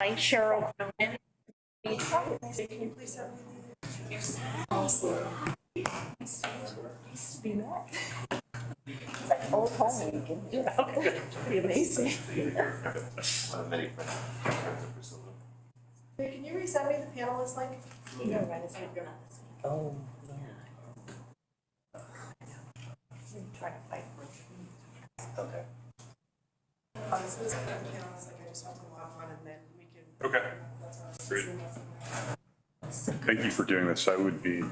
Hi, Cheryl. Can you please send me Old home, you can do it. Pretty amazing. Hey, can you resend me the panelist link? Oh, yeah. Trying to fight for Okay. This is the panelist link, I just have to log on and then we can. Okay. That's all. Great. Thank you for doing this. I would be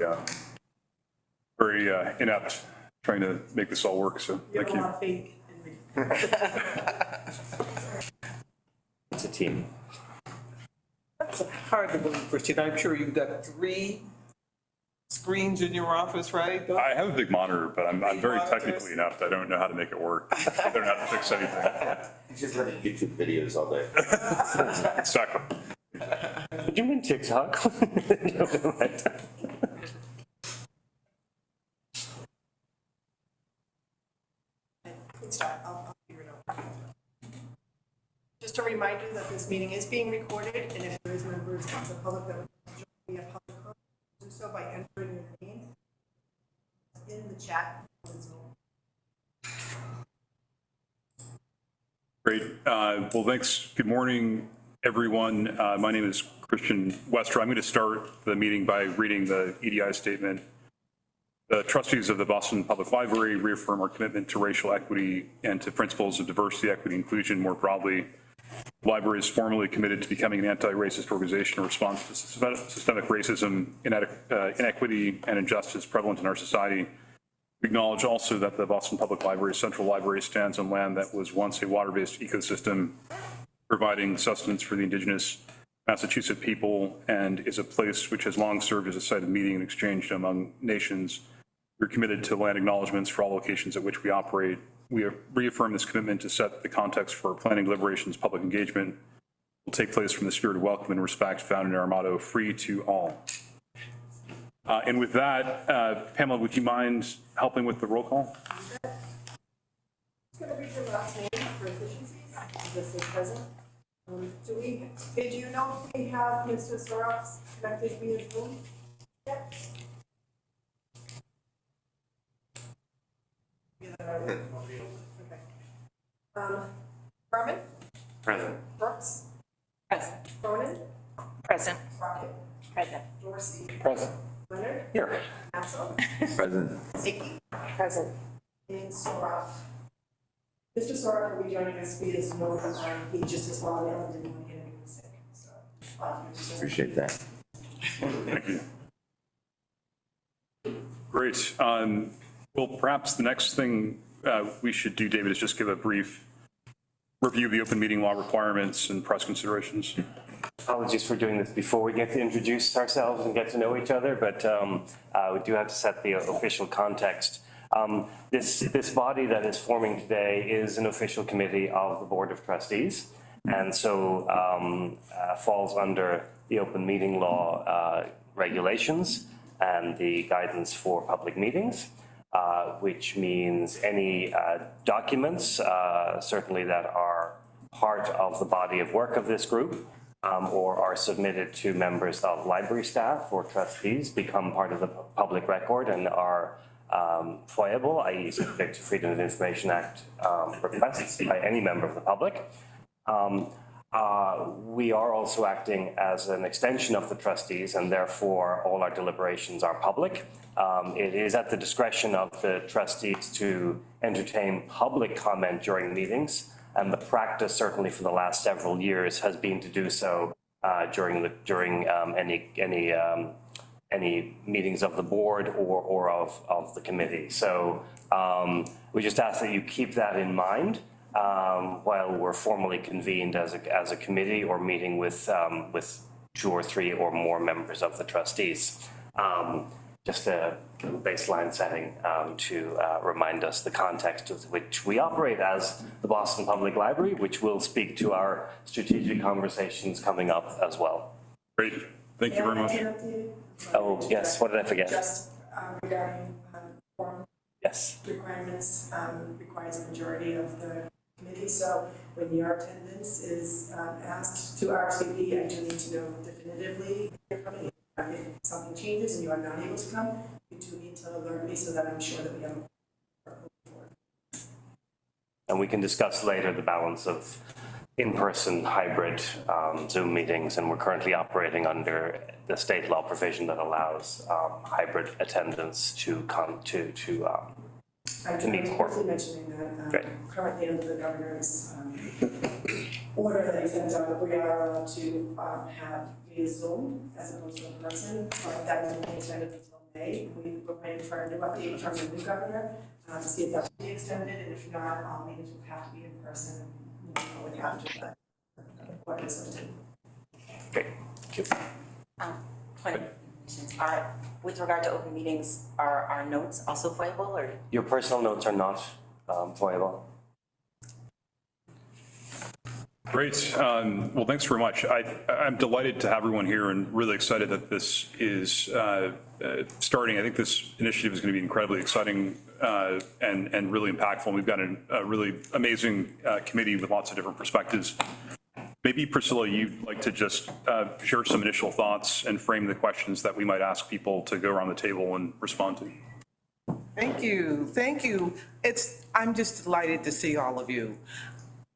very inept trying to make this all work, so You have thank a you. lot of faith in me. It's a team. It's hard to believe, Christian. I'm sure you've got 3 screens in your office, right? I have a big monitor, but I'm very monitors? technically inept. I don't know how to make it work. I don't know how to fix anything. You just have YouTube videos all day. Exactly. Did you mean TikTok? Please start, I'll figure it out. Just a reminder that this meeting is being recorded, and if there is members of the public that would join me at public comment, do so by entering your name in the chat. Great. Well, thanks. Good morning, everyone. My name is Christian Wester. I'm going to start the meeting by reading the EDI statement. The trustees of the Boston Public Library reaffirm our commitment to racial equity and to principles of diversity, equity, inclusion more broadly. The library is formally committed to becoming an anti-racist organization in response to systemic racism, inequity, and injustice prevalent in our society. We acknowledge also that the Boston Public Library Central Library stands on land that was once a water-based ecosystem, providing sustenance for the indigenous Massachusetts people, and is a place which has long served as a site of meeting and exchange among nations. We're committed to land acknowledgements for all locations at which we operate. We reaffirm this commitment to set the context for planning deliberations. Public engagement will take place from the spirit of welcome and respect found in our motto, free to all. And with that, Pamela, would you mind helping with the roll call? I'm going to read your last name for efficiencies, this is present. Did you know if we have Mr. Soros connected via Zoom? Yep. Okay. Berman? Present. Brooks? Present. Cronin? Present. Rocket? Present. Dorsey? Present. Leonard? Here. Maxwell? Present. Ziki? Present. And Sorok. Mr. Sorok will be joining us via Zoom. He just is well ill and didn't want to get anyone sick, so. Appreciate that. Thank you. Great. Well, perhaps the next thing we should do, David, is just give a brief review of the open meeting law requirements and press considerations. Apologies for doing this before we get to introduce ourselves and get to know each other, but we do have to set the official context. This body that is forming today is an official committee of the Board of Trustees, and so falls under the open meeting law regulations and the guidance for public meetings, which means any documents, certainly that are part of the body of work of this group, or are submitted to members of library staff or trustees, become part of the public record and are FOIable, i.e. subject to Freedom of Information Act requests by any member of the public. We are also acting as an extension of the trustees, and therefore all our deliberations are public. It is at the discretion of the trustees to entertain public comment during meetings, and the practice, certainly for the last several years, has been to do so during any meetings of the board or of the committee. So we just ask that you keep that in mind while we're formally convened as a committee or meeting with 2 or 3 or more members of the trustees. Just a baseline setting to remind us the context with which we operate as the Boston Public Library, which will speak to our strategic conversations coming up as well. Great. Thank you very much. Oh, yes. What did I forget? Just regarding form Yes. requirements, requires a majority of the committee, so when your attendance is asked to RSVP, I do need to know definitively if you're coming. If something changes and you are not able to come, you do need to alert me so that I'm sure that we have a And we can discuss later the balance of in-person, hybrid Zoom meetings, and we're currently operating under the state law provision that allows hybrid attendance to come to I to meet was court. briefly mentioning that Great. currently under the governor's order that he sent out, we are allowed to have via Zoom as opposed to in person, but that is only extended until May. We're waiting for a new update from the new governor to see if that will be extended, and if not, all meetings will have to be in person, with after the court is lifted. Great. Thank you. Point of are, with regard to open meetings, are our notes also foiable or? Your personal notes are not foiable. Great. Well, thanks very much. I'm delighted to have everyone here and really excited that this is starting. I think this initiative is going to be incredibly exciting and really impactful. We've got a really amazing committee with lots of different perspectives. Maybe Priscilla, you'd like to just share some initial thoughts and frame the questions that we might ask people to go around the table and respond to. Thank you, thank you. I'm just delighted to see all of you.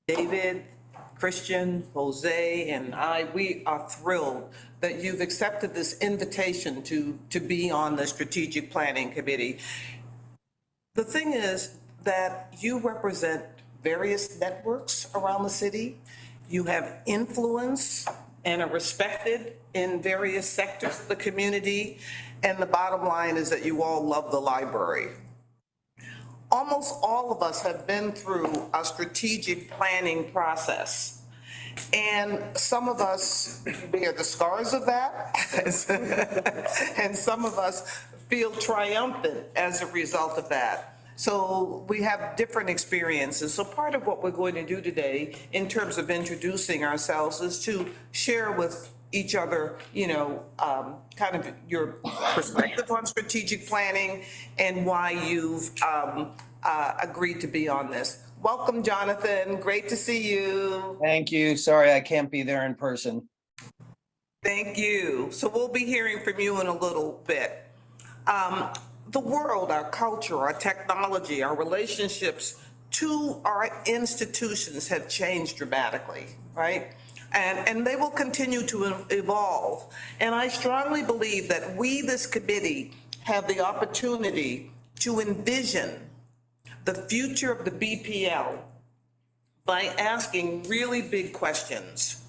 David, Christian, Jose, and we are thrilled that you've accepted this invitation to be on the Strategic Planning Committee. The thing is that you represent various networks around the city. You have influence and are respected in various sectors of the community. And the bottom line is that you all love the library. Almost all of us have been through a strategic planning process. And some of us bear the scars of that, and some of us feel triumphant as a result of that. So we have different experiences. So part of what we're going to do today in terms of introducing ourselves is to share with each other, kind of your perspective on strategic planning and why you've agreed to be on this. Welcome, Jonathan. Great to see you. Thank you. Sorry, I can't be there in person. Thank you. So we'll be hearing from you in a little bit. The world, our culture, our technology, our relationships to our institutions have changed dramatically, right? And they will continue to evolve. And I strongly believe that we, this committee, have the opportunity to envision the future of the BPL by asking really big questions,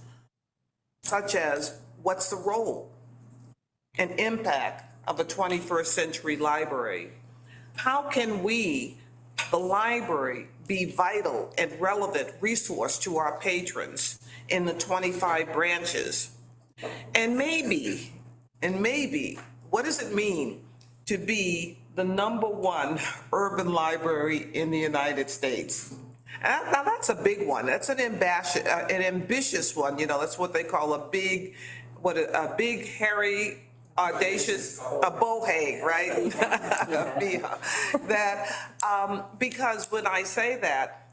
such as what's the role and impact of a 21st century library? How can we, the library, be vital and relevant resource to our patrons in the 25 branches? And maybe, what does it mean to be the #1 urban library in the United States? Now that's a big one. That's an ambitious one. That's what they call a big, hairy, audacious, a BOHAG, right? Because when I say that,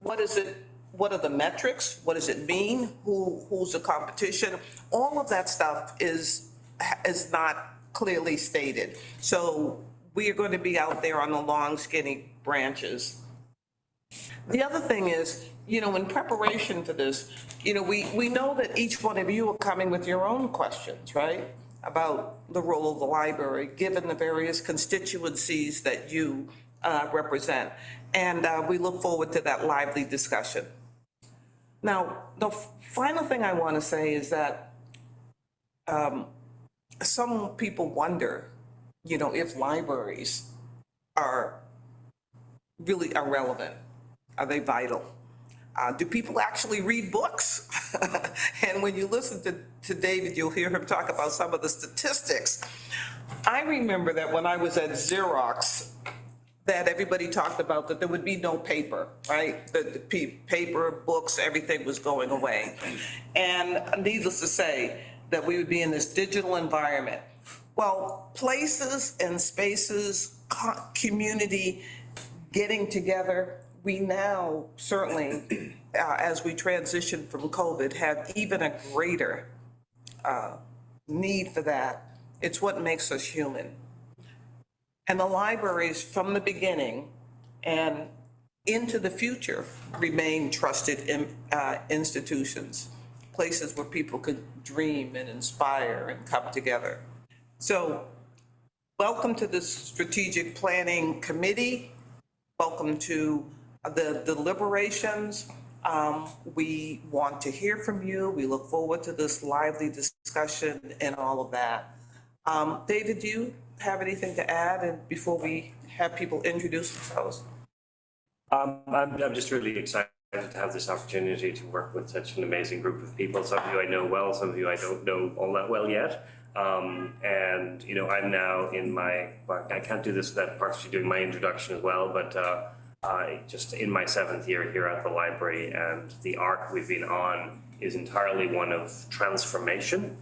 what is it? What are the metrics? What does it mean? Who's the competition? All of that stuff is not clearly stated. So we are going to be out there on the long, skinny branches. The other thing is, in preparation for this, we know that each one of you are coming with your own questions, right? About the role of the library, given the various constituencies that you represent. And we look forward to that lively discussion. Now, the final thing I want to say is that some people wonder, if libraries are really irrelevant. Are they vital? Do people actually read books? And when you listen to David, you'll hear him talk about some of the statistics. I remember that when I was at Xerox, that everybody talked about that there would be no paper, right? The paper, books, everything was going away. And needless to say, that we would be in this digital environment. Well, places and spaces, community, getting together, we now certainly, as we transition from COVID, have even a greater need for that. It's what makes us human. And the libraries from the beginning and into the future remain trusted institutions, places where people could dream and inspire and come together. So welcome to the Strategic Planning Committee. Welcome to the deliberations. We want to hear from you. We look forward to this lively discussion and all of that. David, do you have anything to add and before we have people introduce themselves? I'm just really excited to have this opportunity to work with such an amazing group of people. Some of you I know well, some of you I don't know all that well yet. And, you know, I'm now in my, well, I can't do this without partially doing my introduction as well, but just in my 7th year here at the library, and the arc we've been on is entirely one of transformation,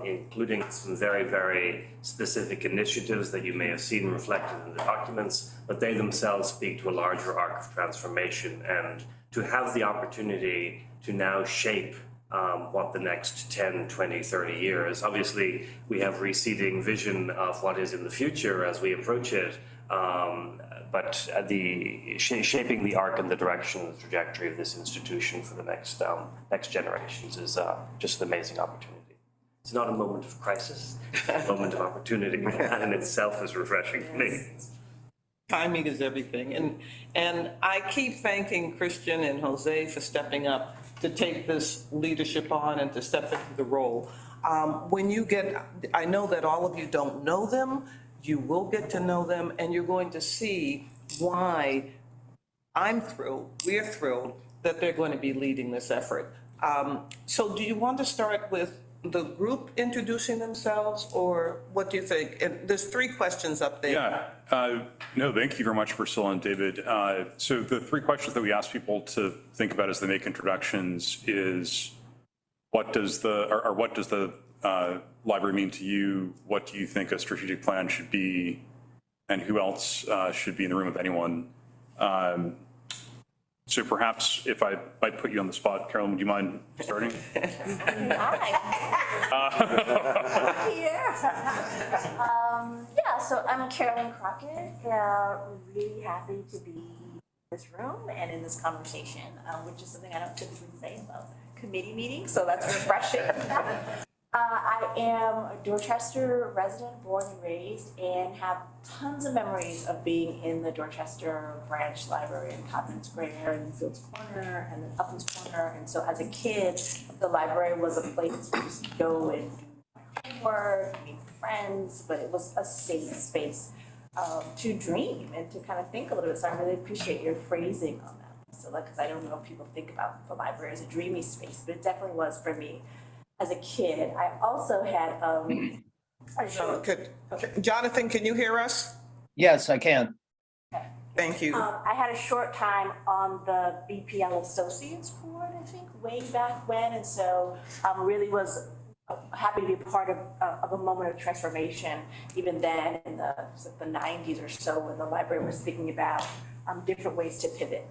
including some very, very specific initiatives that you may have seen reflected in the documents, but they themselves speak to a larger arc of transformation. And to have the opportunity to now shape what the next 10, 20, 30 years. Obviously, we have receding vision of what is in the future as we approach it, but the shaping the arc and the direction, the trajectory of this institution for the next generations is just an amazing opportunity. It's not a moment of crisis, it's a moment of opportunity, and that in itself is refreshing for me. Timing is everything. And I keep thanking Christian and Jose for stepping up to take this leadership on and to step into the role. When you get, I know that all of you don't know them, you will get to know them, and you're going to see why I'm thrilled, we're thrilled that they're going to be leading this effort. So do you want to start with the group introducing themselves, or what do you think? And there's 3 questions up there. Yeah, no, thank you very much, Priscilla and David. So the 3 questions that we ask people to think about as they make introductions is, what does the library mean to you? What do you think a strategic plan should be? And who else should be in the room, if anyone? So perhaps if I might put you on the spot, Carolyn, would you mind starting? Yeah, so I'm Carolyn Crockett. Really happy to be in this room and in this conversation, which is something I don't typically say about committee meetings, so that's refreshing. I am a Dorchester resident, born and raised, and have tons of memories of being in the Dorchester branch library in Codman Square and Fields Corner and then Uplands Corner. And so as a kid, the library was a place to just go and do my homework, meet friends, but it was a safe space to dream and to kind of think a little bit. So I really appreciate your phrasing on that, Priscilla, because I don't know if people think about the library as a dreamy space, but it definitely was for me. As a kid, I also had Jonathan, can you hear us? Yes, I can. Thank you. I had a short time on the BPL Associates Board, I think, way back when, and so really was happy to be part of a moment of transformation, even then in the 90s or so, when the library was thinking about different ways to pivot.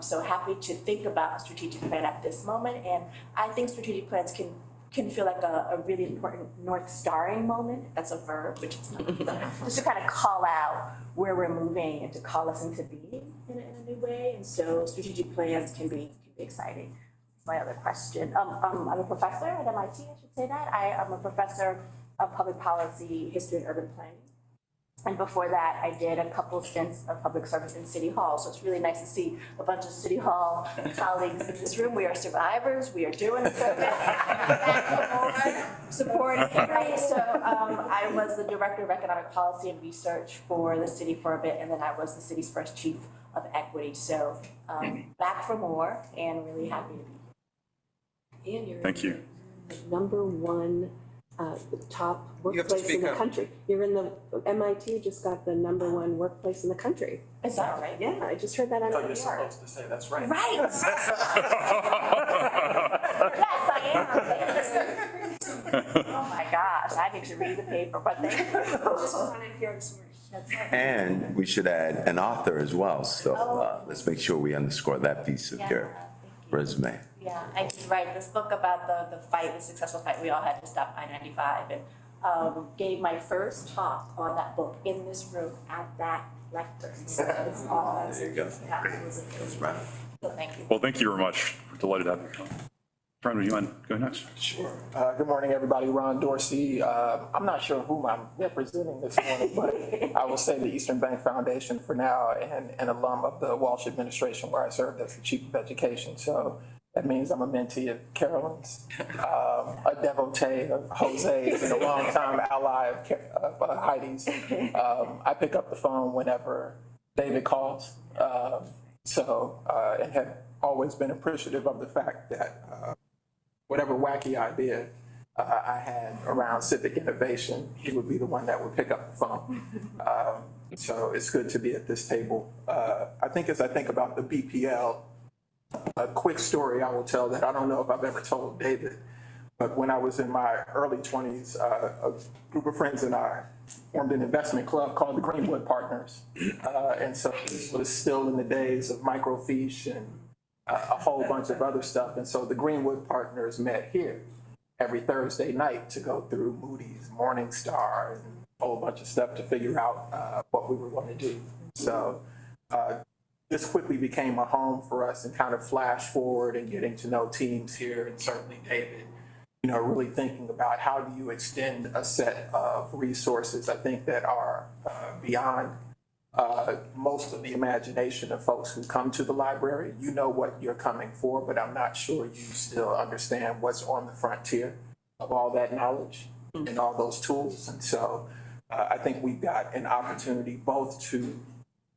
So happy to think about a strategic plan at this moment, and I think strategic plans can feel like a really important North Starring moment. That's a verb, which is not, just to kind of call out where we're moving and to call us into being in a new way. And so strategic plans can be exciting. My other question, I'm a professor at MIT, I should say that. I am a professor of public policy, history, and urban planning. And before that, I did a couple of stints of public service in City Hall. So it's really nice to see a bunch of City Hall colleagues in this room. We are survivors. We are doing service. Supporting, right? So I was the Director of Economic Policy and Research for the city for a bit, and then I was the city's first chief of equity. So back for more, and really happy to be here. And you're Thank you. the #1 top workplace in the country. You're in the MIT just got the #1 workplace in the country. Is that right? Yeah, I just heard that on You're NPR. supposed to say that's right. Right. Yes, I am. Oh my gosh, I need to read the paper, but thank you. Just on NPR this morning. And we should add an author as well, so let's make sure we underscore that piece of your resume. Yeah, I did write this book about the fight, the successful fight we all had to stop I-95, and gave my first talk on that book in this room at that lecture. So it's all. There you go. Yeah, it was That's right. so thank you. Well, thank you very much. We're delighted to have you. Fran, would you mind going next? Sure. Good morning, everybody. Ron Dorsey. I'm not sure whom I'm representing this morning, but I will say the Eastern Bank Foundation for now, and an alum of the Walsh administration where I served as the chief of education. So that means I'm a mentee of Carolyn's, a devotee of Jose's, and a longtime ally of Heidi's. I pick up the phone whenever David calls. And have always been appreciative of the fact that whatever wacky idea I had around civic innovation, he would be the one that would pick up the phone. So it's good to be at this table. I think as I think about the BPL, a quick story I will tell that I don't know if I've ever told David, but when I was in my early 20s, a group of friends and I formed an investment club called the Greenwood Partners. And so this was still in the days of microfiche and a whole bunch of other stuff. And so the Greenwood Partners met here every Thursday night to go through Moody's, Morningstar, and a whole bunch of stuff to figure out what we were going to do. So this quickly became a home for us, and kind of flash forward and getting to know teams here, and certainly David, you know, really thinking about how do you extend a set of resources, I think, that are beyond most of the imagination of folks who come to the library. You know what you're coming for, but I'm not sure you still understand what's on the frontier of all that knowledge and all those tools. And so I think we've got an opportunity both to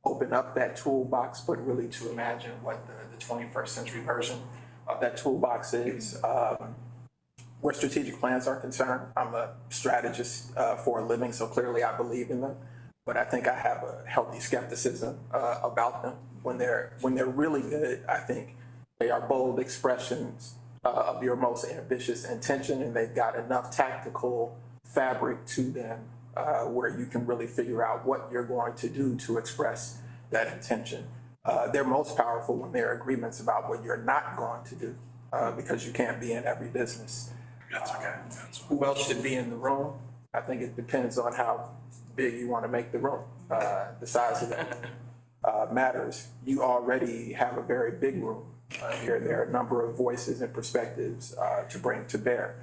open up that toolbox, but really to imagine what the 21st century version of that toolbox is. Where strategic plans are concerned, I'm a strategist for a living, so clearly I believe in them. But I think I have a healthy skepticism about them. When they're really good, I think they are bold expressions of your most ambitious intention, and they've got enough tactical fabric to them where you can really figure out what you're going to do to express that intention. They're most powerful when there are agreements about what you're not going to do, because you can't be in every business. That's okay. Who else should be in the room? I think it depends on how big you want to make the room. The size of the room matters. You already have a very big room here. There are a number of voices and perspectives to bring to bear.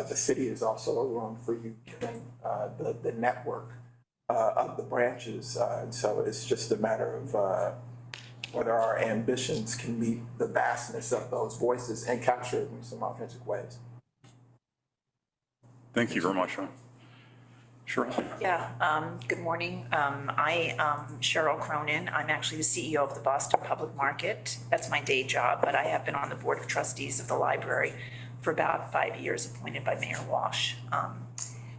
The city is also a room for you, given the network of the branches. And so it's just a matter of whether our ambitions can meet the vastness of those voices and capture it in some authentic ways. Thank you very much, Ron. Cheryl? Yeah, good morning. I am Cheryl Cronin. I'm actually the CEO of the Boston Public Market. That's my day job, but I have been on the Board of Trustees of the library for about 5 years, appointed by Mayor Walsh.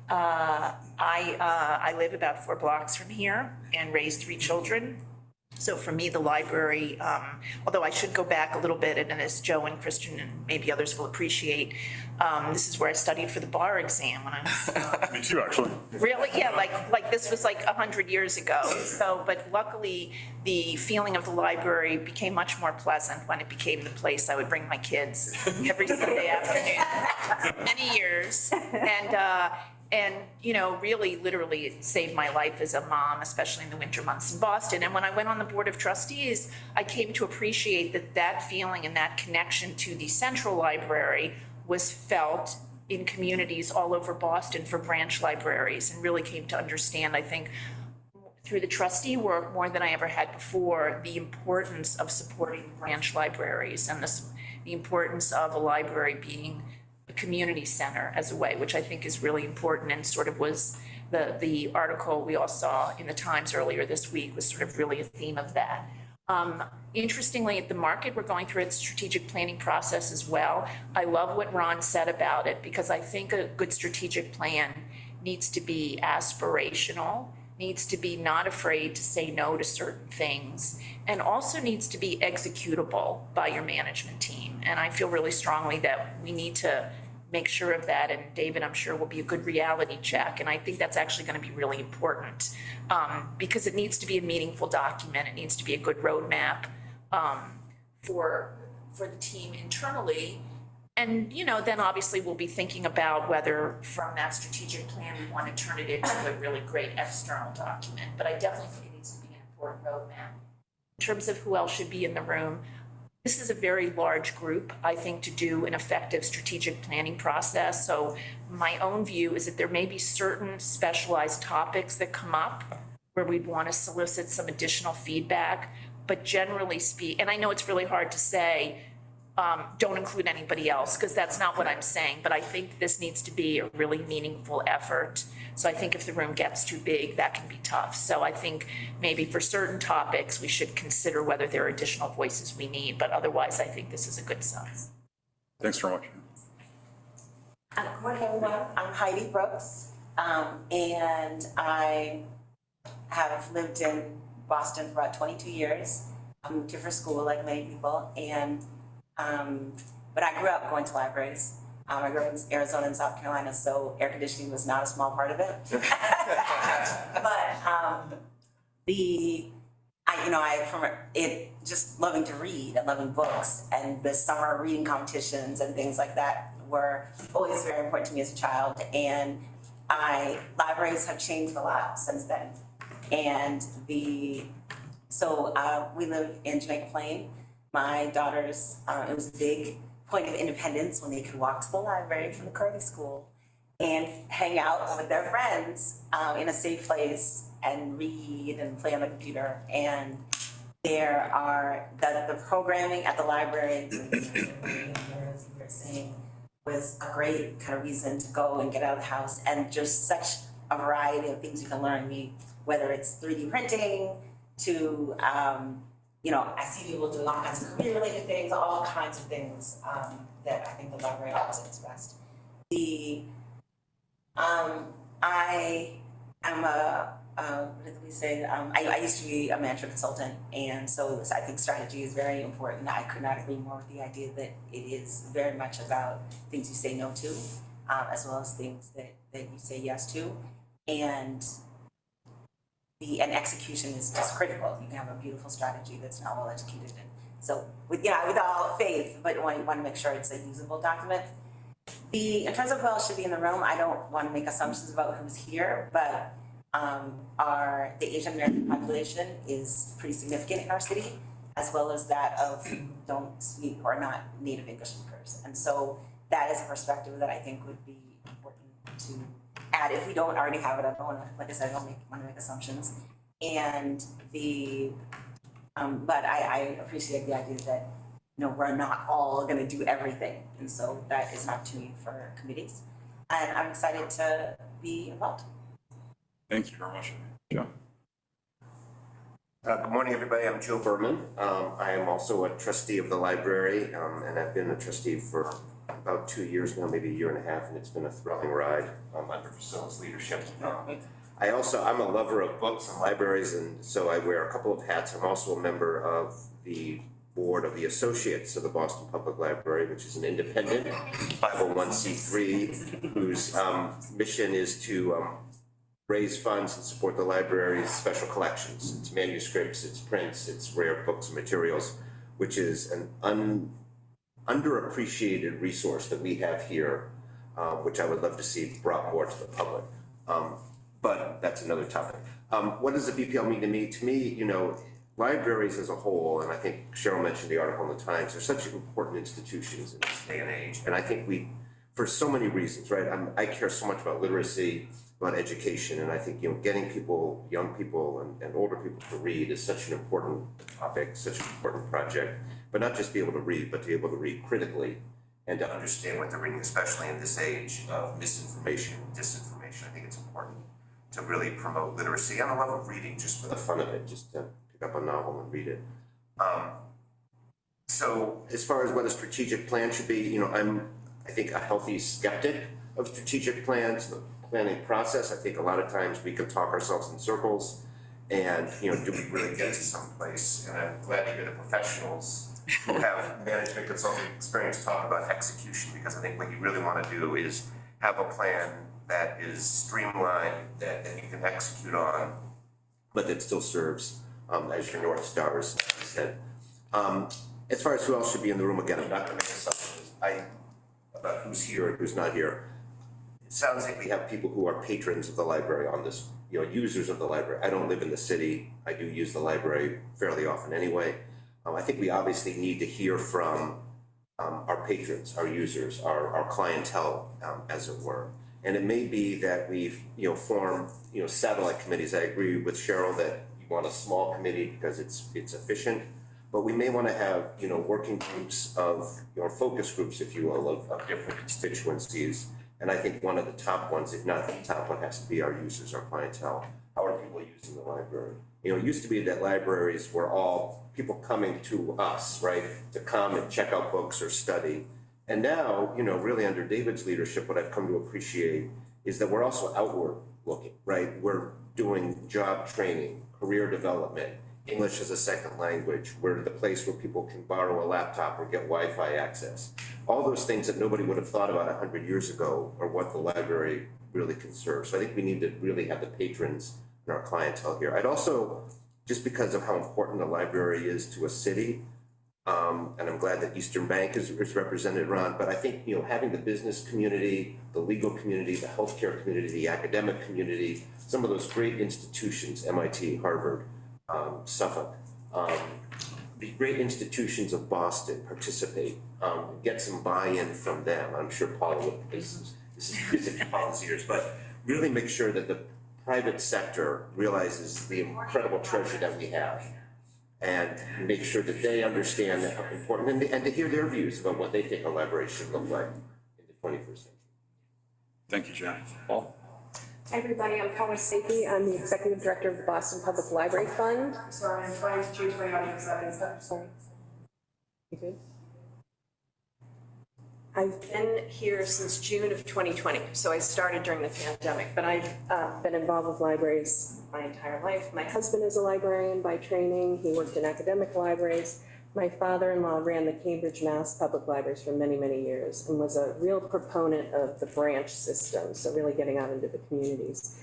I live about 4 blocks from here and raised 3 children. So for me, the library, although I should go back a little bit, and as Joe and Christian and maybe others will appreciate, this is where I studied for the bar exam when I was. Me too, actually. Really? Yeah, like this was like 100 years ago. So, but luckily, the feeling of the library became much more pleasant when it became the place I would bring my kids every Sunday afternoon, many years. And, you know, really, literally, it saved my life as a mom, especially in the winter months in Boston. And when I went on the Board of Trustees, I came to appreciate that feeling and that connection to the Central Library was felt in communities all over Boston for branch libraries, and really came to understand, I think, through the trustee work more than I ever had before, the importance of supporting branch libraries and the importance of a library being a community center as a way, which I think is really important, and sort of was the article we all saw in the Times earlier this week was sort of really a theme of that. Interestingly, at the market, we're going through its strategic planning process as well. I love what Ron said about it, because I think a good strategic plan needs to be aspirational, needs to be not afraid to say no to certain things, and also needs to be executable by your management team. And I feel really strongly that we need to make sure of that. And David, I'm sure, will be a good reality check. And I think that's actually going to be really important because it needs to be a meaningful document. It needs to be a good roadmap for the team internally. And, you know, then obviously we'll be thinking about whether from that strategic plan, we want to turn it into a really great external document. But I definitely think it needs to be an important roadmap. In terms of who else should be in the room, this is a very large group, I think, to do an effective strategic planning process. So my own view is that there may be certain specialized topics that come up where we'd want to solicit some additional feedback. But generally and I know it's really hard to say, don't include anybody else, because that's not what I'm saying, but I think this needs to be a really meaningful effort. So I think if the room gets too big, that can be tough. So I think maybe for certain topics, we should consider whether there are additional voices we need, but otherwise, I think this is a good size. Thanks very much. Good morning, everyone. I'm Heidi Brooks, and I have lived in Boston for about 22 years. I moved here for school, like many people, and but I grew up going to libraries. I grew up in Arizona and South Carolina, so air conditioning was not a small part of it. But just loving to read and loving books, and the summer reading competitions and things like that were always very important to me as a child. And libraries have changed a lot since then. And we live in Jamaica Plain. My daughters, it was a big point of independence when they could walk to the library from the Curley School and hang out with their friends in a safe place and read and play on the computer. And there are the programming at the library, as you were saying, was a great kind of reason to go and get out of the house, and just such a variety of things you can learn. Whether it's 3D printing to I see people doing all kinds of career-related things, all kinds of things that I think the library represents best. I am what did we say? I used to be a management consultant, and so I think strategy is very important. I could not agree more with the idea that it is very much about things you say no to, as well as things that you say yes to, and execution is just critical. You can have a beautiful strategy that's not well executed. And so with all faith, but you want to make sure it's a usable document. In terms of who else should be in the room, I don't want to make assumptions about who's here, but the Asian American population is pretty significant in our city, as well as that of who don't speak or are not native English speakers. And so that is a perspective that I think would be important to add if we don't already have it. I don't want to, like I said, I don't want to make assumptions. And but I appreciate the idea that we're not all going to do everything, and so that is an opportunity for committees. And I'm excited to be involved. Thank you very much, Joe. Good morning, everybody. I'm Joe Berman. I am also a trustee of the library, and I've been a trustee for about 2 years now, maybe a year and a half, and it's been a thrilling ride under Priscilla's leadership. I'm a lover of books and libraries, and so I wear a couple of hats. I'm also a member of the board of the Associates of the Boston Public Library, which is an independent 501c3 whose mission is to raise funds and support the library's special collections. It's manuscripts, it's prints, it's rare books and materials, which is an underappreciated resource that we have here, which I would love to see brought more to the public. But that's another topic. What does the BPL mean to me? To me, libraries as a whole, and I think Cheryl mentioned the article in the Times, they're such important institutions in this day and age. And I think for so many reasons, right? I care so much about literacy, about education, and I think getting people, young people and older people to read is such an important topic, such an important project. But not just be able to read, but to be able to read critically and to understand what they're reading, especially in this age of misinformation and disinformation. I think it's important to really promote literacy and the love of reading just for the fun of it, just to pick up a novel and read it. So as far as what a strategic plan should be, I'm, I think, a healthy skeptic of strategic plans, the planning process. I think a lot of times we can talk ourselves in circles and, do we really get to someplace? And I'm glad to hear the professionals who have management consulting experience talk about execution, because I think what you really want to do is have a plan that is streamlined, that you can execute on, but that still serves as your North Star, as you said. As far as who else should be in the room, again, I'm not going to make assumptions about who's here and who's not here. It sounds like we have people who are patrons of the library on this, users of the library. I don't live in the city. I do use the library fairly often anyway. I think we obviously need to hear from our patrons, our users, our clientele, as it were. And it may be that we've, formed, satellite committees. I agree with Cheryl that you want a small committee because it's efficient. But we may want to have, working groups of, focus groups, if you will, of different constituencies. And I think one of the top ones, if not the top one, has to be our users, our clientele. How are people using the library? It used to be that libraries were all people coming to us, right, to come and check out books or study. And now, really under David's leadership, what I've come to appreciate is that we're also outward looking, right? We're doing job training, career development, English as a second language. We're the place where people can borrow a laptop or get Wi-Fi access. All those things that nobody would have thought about 100 years ago are what the library really can serve. So I think we need to really have the patrons and our clientele here. I'd also, just because of how important the library is to a city, and I'm glad that Eastern Bank is represented, Ron, but I think, having the business community, the legal community, the healthcare community, the academic community, some of those great institutions, MIT, Harvard, Suffolk, the great institutions of Boston participate, get some buy-in from them. I'm sure Paula would, this is Paula's ears, but really make sure that the private sector realizes the incredible treasure that we have, and make sure that they understand how important, and to hear their views about what they think a library should look like in the 21st century. Thank you, John. Hi, everybody. I'm Paula Sapie. I'm the Executive Director of the Boston Public Library Fund. Sorry, I'm trying to change my audio settings. Sorry. You good? I've been here since June of 2020, so I started during the pandemic, but I've been involved with libraries my entire life. My husband is a librarian by training. He worked in academic libraries. My father-in-law ran the Cambridge, Mass. Public Libraries for many, many years and was a real proponent of the branch system, so really getting out into the communities.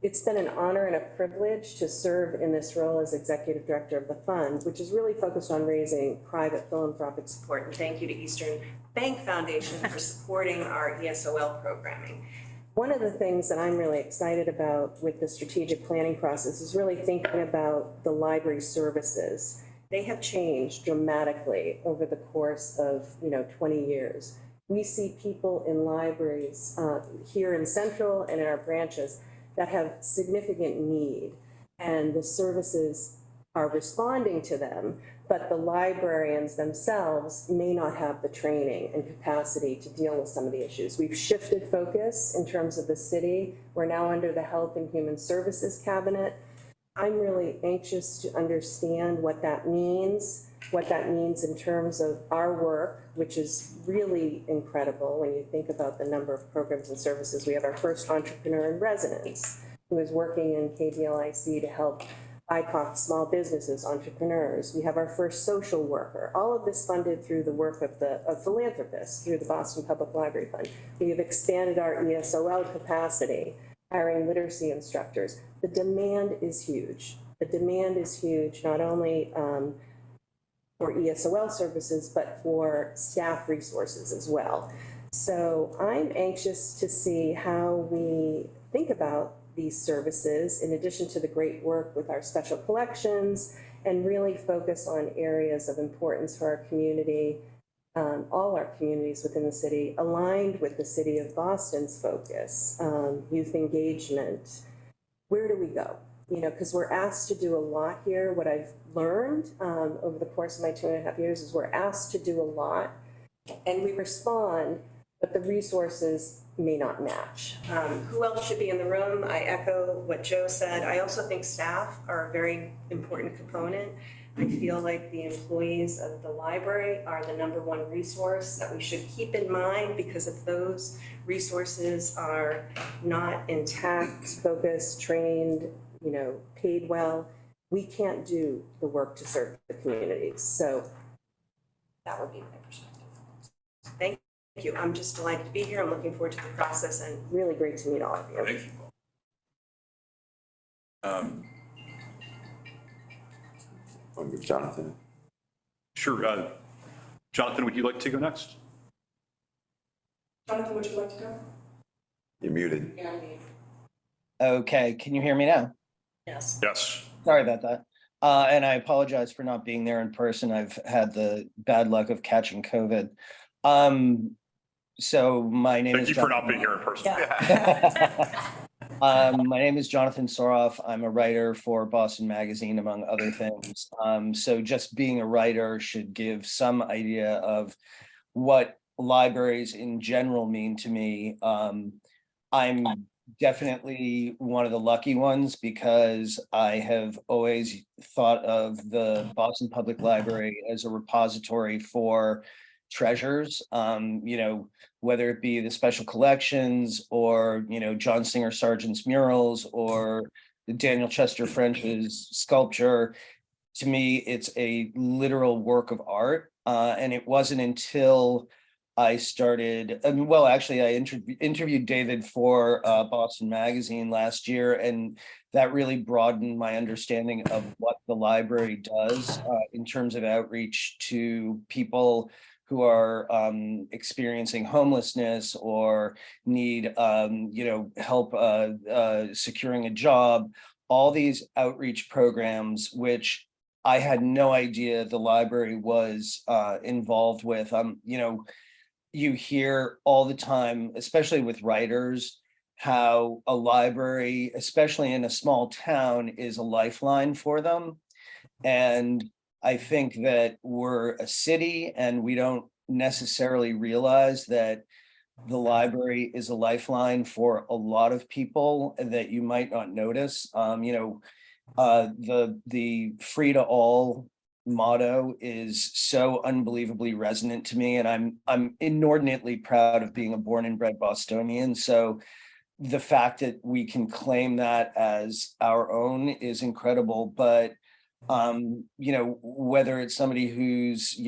It's been an honor and a privilege to serve in this role as Executive Director of the Fund, which is really focused on raising private philanthropic support. And thank you to Eastern Bank Foundation for supporting our ESOL programming. One of the things that I'm really excited about with the strategic planning process is really thinking about the library services. They have changed dramatically over the course of 20 years. We see people in libraries here in Central and in our branches that have significant need, and the services are responding to them, but the librarians themselves may not have the training and capacity to deal with some of the issues. We've shifted focus in terms of the city. We're now under the Health and Human Services Cabinet. I'm really anxious to understand what that means in terms of our work, which is really incredible when you think about the number of programs and services. We have our first entrepreneur in residence who is working in KBLIC to help BIPOC small businesses, entrepreneurs. We have our first social worker. All of this funded through the work of philanthropists through the Boston Public Library Fund. We have expanded our ESOL capacity, hiring literacy instructors. The demand is huge. The demand is huge, not only for ESOL services, but for staff resources as well. So I'm anxious to see how we think about these services, in addition to the great work with our special collections, and really focus on areas of importance for our community, all our communities within the city, aligned with the City of Boston's focus, youth engagement. Where do we go? Because we're asked to do a lot here. What I've learned over the course of my 2.5 years is we're asked to do a lot, and we respond, but the resources may not match. Who else should be in the room? I echo what Joe said. I also think staff are a very important component. I feel like the employees of the library are the #1 resource that we should keep in mind, because if those resources are not intact, focused, trained, paid well, we can't do the work to serve the communities. So That would be my perspective. Thank you. I'm just delighted to be here. I'm looking forward to the process and really great to meet all of you. Thank you. Want to give Jonathan? Sure. Jonathan, would you like to go next? Jonathan, would you like to go? You're muted. Okay, can you hear me now? Yes. Yes. Sorry about that. And I apologize for not being there in person. I've had the bad luck of catching COVID. So my name is Thank you for not being here in person. My name is Jonathan Soroff. I'm a writer for Boston Magazine, among other things. So just being a writer should give some idea of what libraries in general mean to me. I'm definitely one of the lucky ones because I have always thought of the Boston Public Library as a repository for treasures, whether it be the special collections or, John Singer Sargent's murals or Daniel Chester French's sculpture. To me, it's a literal work of art. And it wasn't until I started, I interviewed David for Boston Magazine last year, and that really broadened my understanding of what the library does in terms of outreach to people who are experiencing homelessness or need, help securing a job. All these outreach programs, which I had no idea the library was involved with. You hear all the time, especially with writers, how a library, especially in a small town, is a lifeline for them. And I think that we're a city and we don't necessarily realize that the library is a lifeline for a lot of people that you might not notice. The free to all motto is so unbelievably resonant to me, and I'm inordinately proud of being a born and bred Bostonian. So the fact that we can claim that as our own is incredible. But whether it's somebody who's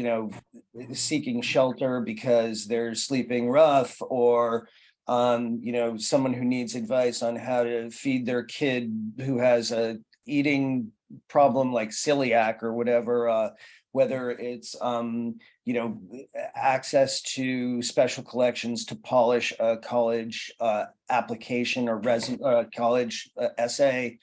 seeking shelter because they're sleeping rough, or someone who needs advice on how to feed their kid who has a eating problem like celiac or whatever, whether it's access to special collections to polish a college application or college essay.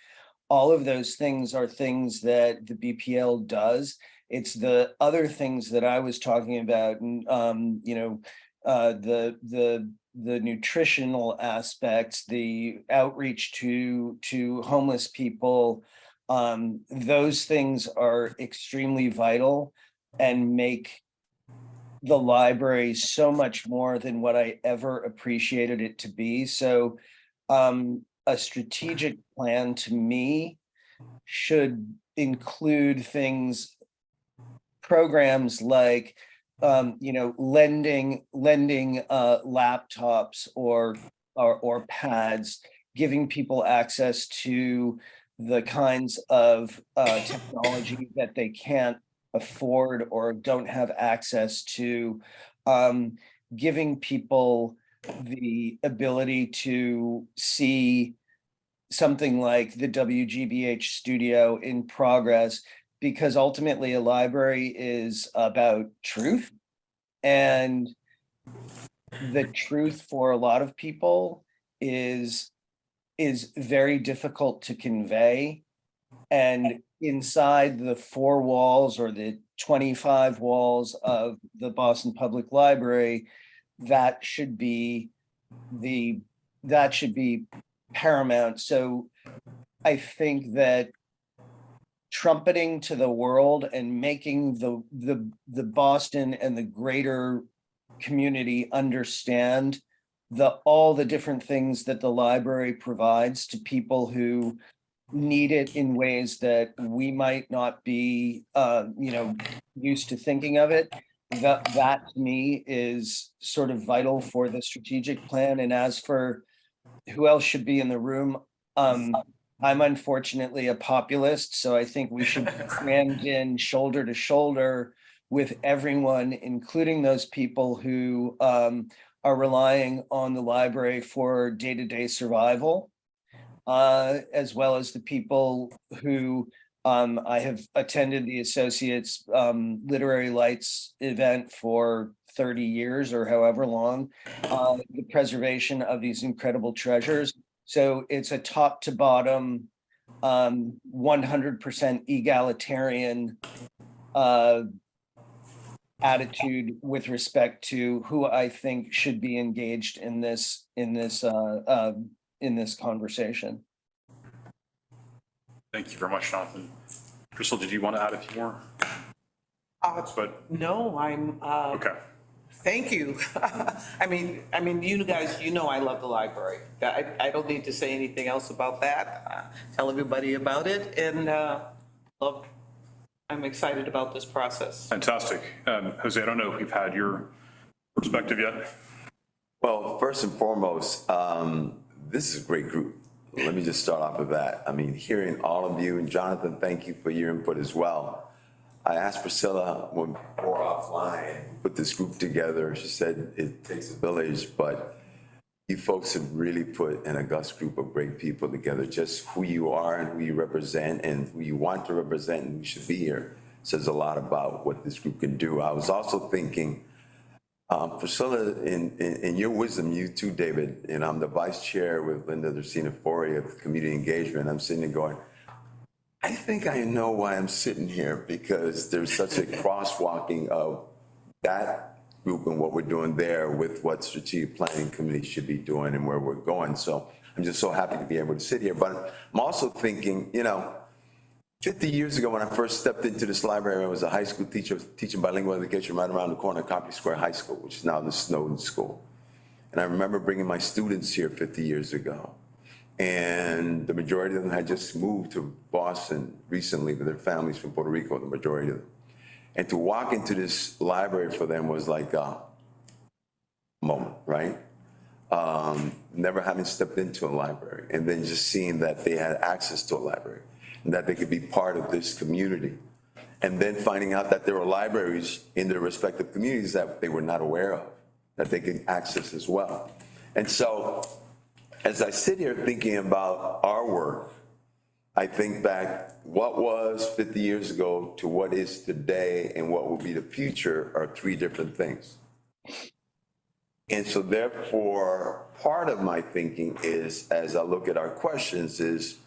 All of those things are things that the BPL does. It's the other things that I was talking about, and the nutritional aspects, the outreach to homeless people. Those things are extremely vital and make the library so much more than what I ever appreciated it to be. So a strategic plan to me should include programs like lending laptops or pads, giving people access to the kinds of technology that they can't afford or don't have access to, giving people the ability to see something like the WGBH studio in progress, because ultimately a library is about truth, and the truth for a lot of people is very difficult to convey. And inside the 4 walls or the 25 walls of the Boston Public Library, that should be paramount. So I think that trumpeting to the world and making the Boston and the greater community understand all the different things that the library provides to people who need it in ways that we might not be used to thinking of it. That to me is sort of vital for the strategic plan. And as for who else should be in the room, I'm unfortunately a populist, so I think we should stand in shoulder to shoulder with everyone, including those people who are relying on the library for day-to-day survival, as well as the people who I have attended the Associates Literary Lights event for 30 years or however long, the preservation of these incredible treasures. So it's a top to bottom, 100% egalitarian attitude with respect to who I think should be engaged in this conversation. Thank you very much, Jonathan. Crystal, did you want to add a few more? But No, I'm, okay. thank you. I mean, you guys, you know I love the library. I don't need to say anything else about that. Tell everybody about it, and I'm excited about this process. Fantastic. Jose, I don't know if we've had your perspective yet. Well, first and foremost, this is a great group. Let me just start off with that. I mean, hearing all of you, and Jonathan, thank you for your input as well. I asked Priscilla when we're offline, put this group together. She said it takes a village, but you folks have really put an august group of great people together. Just who you are and who you represent and who you want to represent and who should be here says a lot about what this group can do. I was also thinking, Priscilla, in your wisdom, you too, David, and I'm the vice chair with Linda Dercina-Fori of Community Engagement. I'm sitting there going, I think I know why I'm sitting here, because there's such a crosswalking of that group and what we're doing there with what Strategic Planning Committee should be doing and where we're going. So I'm just so happy to be able to sit here. But I'm also thinking, 50 years ago when I first stepped into this library, I was a high school teacher teaching bilingual education right around the corner of Copley Square High School, which is now the Snowden School. And I remember bringing my students here 50 years ago. And the majority of them had just moved to Boston recently with their families from Puerto Rico, the majority of them. And to walk into this library for them was like a moment, right? Never having stepped into a library, and then just seeing that they had access to a library and that they could be part of this community. And then finding out that there were libraries in their respective communities that they were not aware of, that they could access as well. And so as I sit here thinking about our work, I think back what was 50 years ago to what is today and what will be the future are three different things. And so therefore, part of my thinking is, as I look at our questions, is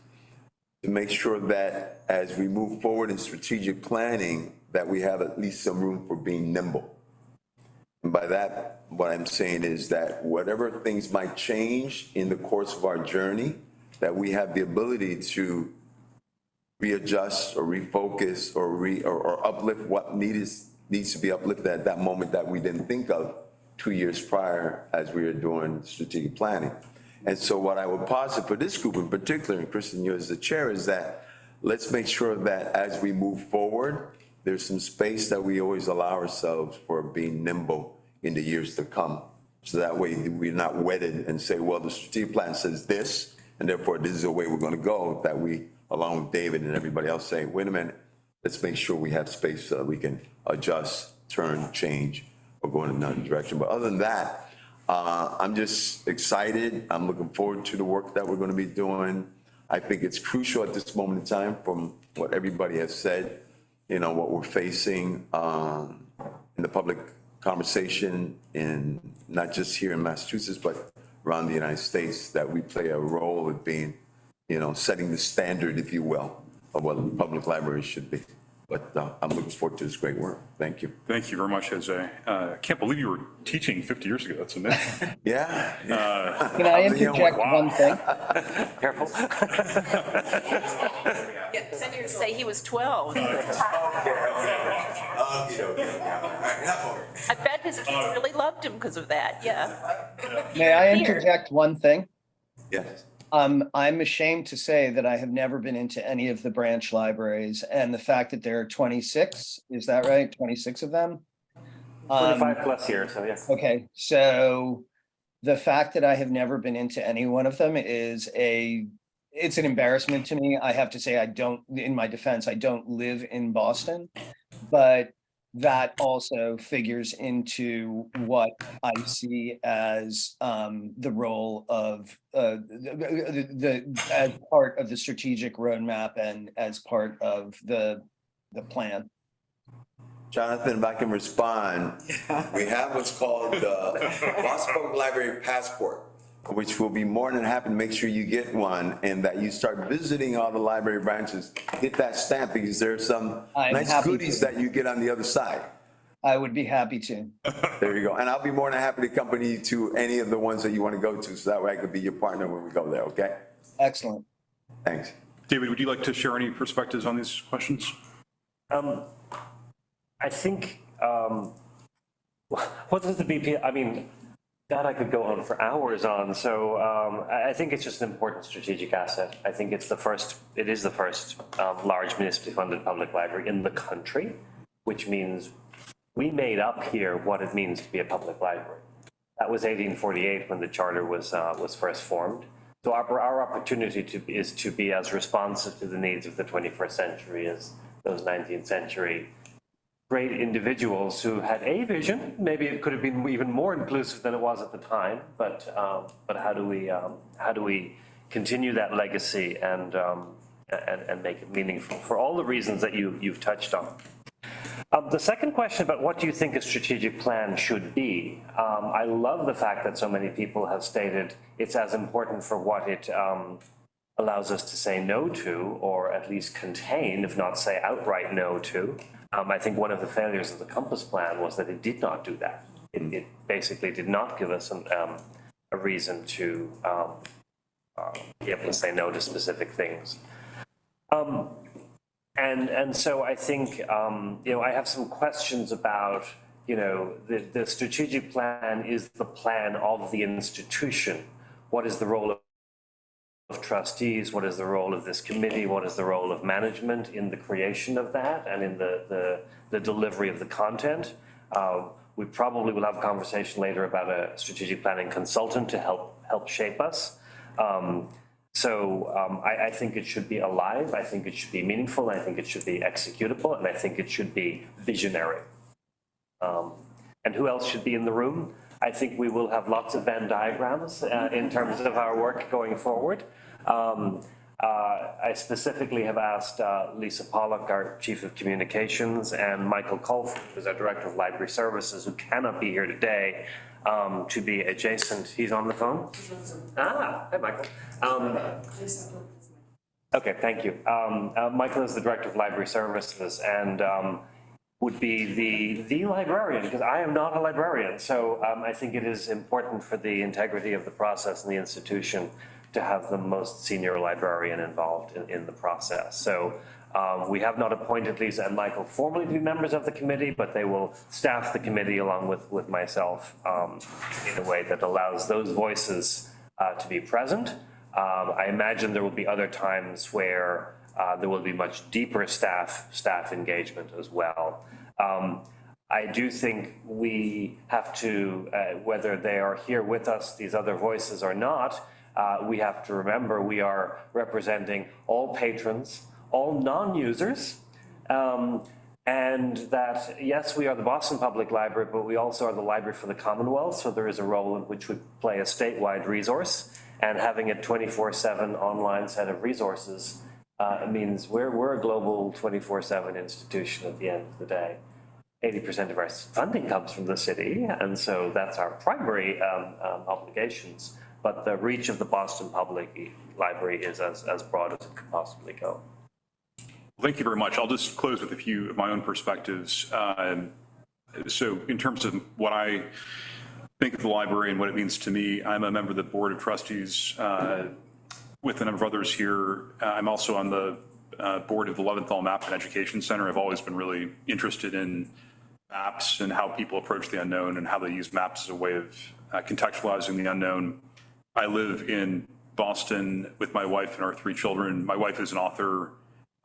to make sure that as we move forward in strategic planning, that we have at least some room for being nimble. And by that, what I'm saying is that whatever things might change in the course of our journey, that we have the ability to readjust or refocus or uplift what needs to be uplifted at that moment that we didn't think of 2 years prior as we were doing strategic planning. And so what I would posit for this group in particular, and Kristen, you as the chair, is that let's make sure that as we move forward, there's some space that we always allow ourselves for being nimble in the years to come. So that way we're not wedded and say, well, the strategic plan says this, and therefore this is the way we're going to go, that we, along with David and everybody else, say, wait a minute, let's make sure we have space so that we can adjust, turn, change, or go in another direction. But other than that, I'm just excited. I'm looking forward to the work that we're going to be doing. I think it's crucial at this moment in time, from what everybody has said, what we're facing in the public conversation, in not just here in Massachusetts, but around the United States, that we play a role in being, setting the standard, if you will, of what public libraries should be. But I'm looking forward to this great work. Thank you. Thank you very much, Jose. I can't believe you were teaching 50 years ago. That's amazing. Yeah. Can I interject one thing? Careful. Say he was 12. I bet his kids really loved him because of that, yeah. May I interject one thing? Yes. I'm ashamed to say that I have never been into any of the branch libraries, and the fact that there are 26, is that right? 26 of them? 25 plus years, so yes. Okay, so the fact that I have never been into any one of them is it's an embarrassment to me. I have to say, in my defense, I don't live in Boston, but that also figures into what I see as the role of as part of the strategic roadmap and as part of the plan. Jonathan, if I can respond, we have what's called the Boston Public Library Passport, which will be more than happy to make sure you get one and that you start visiting all the library branches. Get that stamp because there's some I'm nice happy goodies to. that you get on the other side. I would be happy to. There you go. And I'll be more than happy to accompany you to any of the ones that you want to go to, so that way I could be your partner when we go there, okay? Excellent. Thanks. David, would you like to share any perspectives on these questions? I think, what does the BP, I mean, that I could go on for hours on. So I think it's just an important strategic asset. I think it is the first large municipally funded public library in the country, which means we made up here what it means to be a public library. That was 1848 when the charter was first formed. So our opportunity is to be as responsive to the needs of the 21st century as those 19th century great individuals who had a vision. Maybe it could have been even more inclusive than it was at the time. But how do we continue that legacy and make it meaningful for all the reasons that you've touched on? The second question about what do you think a strategic plan should be? I love the fact that so many people have stated it's as important for what it allows us to say no to, or at least contain, if not say outright no to. I think one of the failures of the Compass Plan was that it did not do that. It basically did not give us a reason to be able to say no to specific things. And so I think, I have some questions about, the strategic plan is the plan of the institution. What is the role of trustees? What is the role of this committee? What is the role of management in the creation of that and in the delivery of the content? We probably will have a conversation later about a strategic planning consultant to help shape us. I think it should be alive. I think it should be meaningful. I think it should be executable, and I think it should be visionary. And who else should be in the room? I think we will have lots of Venn diagrams in terms of our work going forward. I specifically have asked Lisa Pollock, our Chief of Communications, and Michael Colford, who's our Director of Library Services, who cannot be here today, to be adjacent. He's on the phone? Hi, Michael. Okay, thank you. Michael is the Director of Library Services and would be the librarian, because I am not a librarian. So I think it is important for the integrity of the process and the institution to have the most senior librarian involved in the process. So we have not appointed Lisa and Michael formally to be members of the committee, but they will staff the committee along with myself in a way that allows those voices to be present. I imagine there will be other times where there will be much deeper staff engagement as well. I do think we have to, whether they are here with us, these other voices or not, we have to remember we are representing all patrons, all non-users, and that, yes, we are the Boston Public Library, but we also are the Library for the Commonwealth, so there is a role in which we play a statewide resource, and having a 24/7 online set of resources means we're a global 24/7 institution at the end of the day. 80% of our funding comes from the city, and so that's our primary obligations. But the reach of the Boston Public Library is as broad as it could possibly go. Thank you very much. I'll just close with a few of my own perspectives. So in terms of what I think of the library and what it means to me, I'm a member of the Board of Trustees with a number of others here. I'm also on the board of the Leventhal Map and Education Center. I've always been really interested in maps and how people approach the unknown and how they use maps as a way of contextualizing the unknown. I live in Boston with my wife and our 3 children. My wife is an author,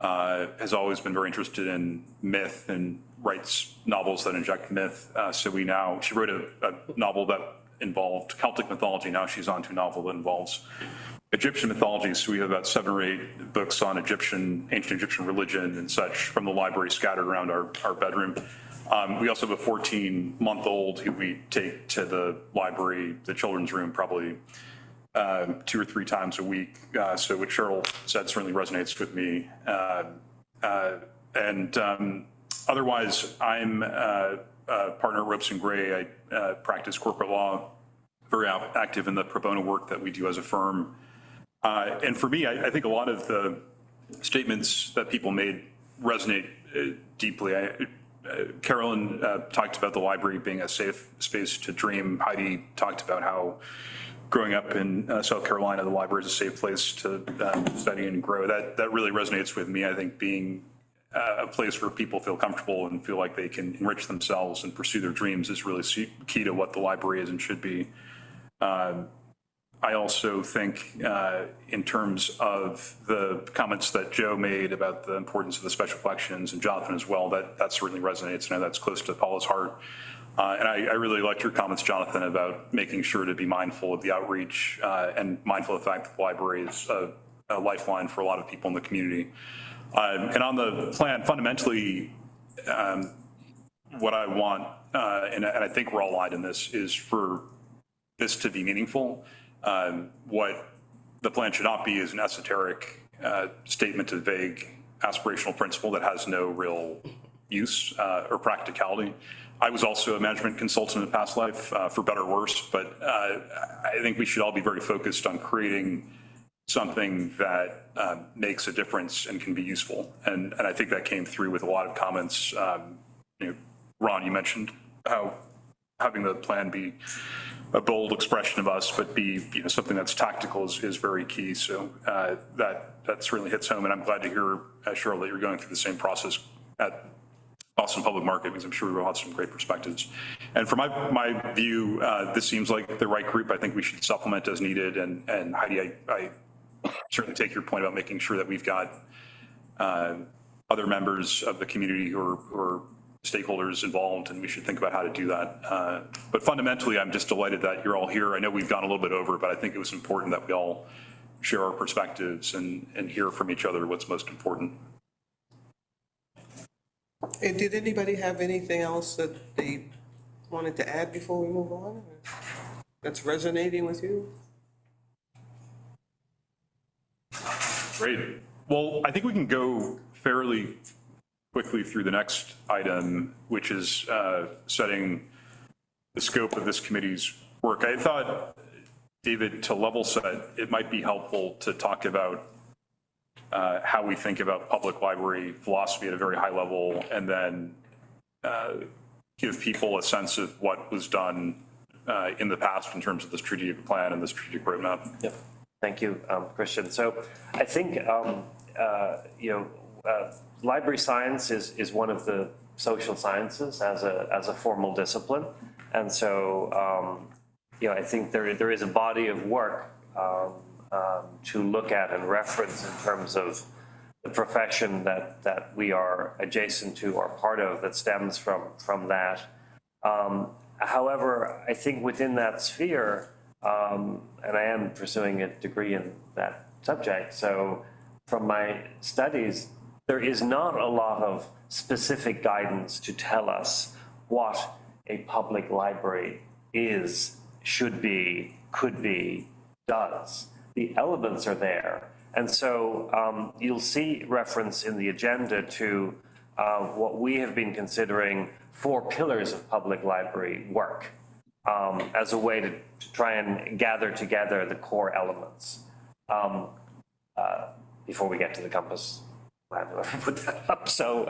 has always been very interested in myth and writes novels that inject myth. She wrote a novel that involved Celtic mythology. Now she's on to a novel that involves Egyptian mythology. So we have about 7 or 8 books on ancient Egyptian religion and such from the library scattered around our bedroom. We also have a 14-month-old who we take to the library, the children's room, probably 2 or 3 times a week. So what Cheryl said certainly resonates with me. Otherwise, I'm a partner at Ropes and Gray. I practice corporate law, very active in the pro bono work that we do as a firm. And for me, I think a lot of the statements that people made resonate deeply. Carolyn talked about the library being a safe space to dream. Heidi talked about how growing up in South Carolina, the library is a safe place to study and grow. That really resonates with me. I think being a place where people feel comfortable and feel like they can enrich themselves and pursue their dreams is really key to what the library is and should be. I also think in terms of the comments that Joe made about the importance of the special collections, and Jonathan as well, that certainly resonates. I know that's close to Paula's heart. And I really liked your comments, Jonathan, about making sure to be mindful of the outreach and mindful of the fact that the library is a lifeline for a lot of people in the community. And on the plan, fundamentally, what I want, and I think we're all aligned in this, is for this to be meaningful. What the plan should not be is an esoteric statement of vague aspirational principle that has no real use or practicality. I was also a management consultant in a past life, for better or worse, but I think we should all be very focused on creating something that makes a difference and can be useful. And I think that came through with a lot of comments. Ron, you mentioned how having the plan be a bold expression of us, but be something that's tactical is very key. So that certainly hits home, and I'm glad to hear, Cheryl, that you're going through the same process at Boston Public Market, because I'm sure we'll have some great perspectives. And from my view, this seems like the right group. I think we should supplement as needed. And Heidi, I certainly take your point about making sure that we've got other members of the community who are stakeholders involved, and we should think about how to do that. But fundamentally, I'm just delighted that you're all here. I know we've gone a little bit over, but I think it was important that we all share our perspectives and hear from each other what's most important. And did anybody have anything else that they wanted to add before we move on? That's resonating with you? Great. Well, I think we can go fairly quickly through the next item, which is setting the scope of this committee's work. I thought, David, to level set, it might be helpful to talk about how we think about public library philosophy at a very high level, and then give people a sense of what was done in the past in terms of the strategic plan and the strategic roadmap. Yep. Thank you, Christian. So I think, library science is one of the social sciences as a formal discipline. And so, I think there is a body of work to look at and reference in terms of the profession that we are adjacent to or part of that stems from that. However, I think within that sphere, and I am pursuing a degree in that subject, so from my studies, there is not a lot of specific guidance to tell us what a public library is, should be, could be, does. The elements are there. And so you'll see reference in the agenda to what we have been considering 4 pillars of public library work as a way to try and gather together the core elements. Before we get to the compass, plan, whoever put that up. So,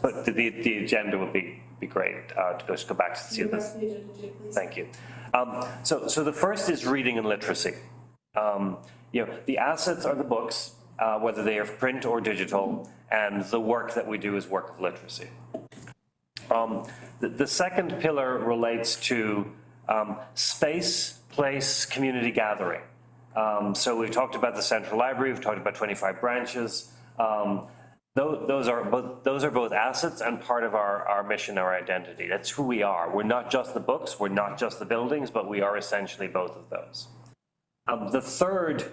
but the agenda would be great to just go back to see this. Thank you. So the first is reading and literacy. The assets are the books, whether they are print or digital, and the work that we do is work of literacy. The second pillar relates to space, place, community gathering. So we've talked about the Central Library, we've talked about 25 branches. Those are both assets and part of our mission, our identity. That's who we are. We're not just the books, we're not just the buildings, but we are essentially both of those. The third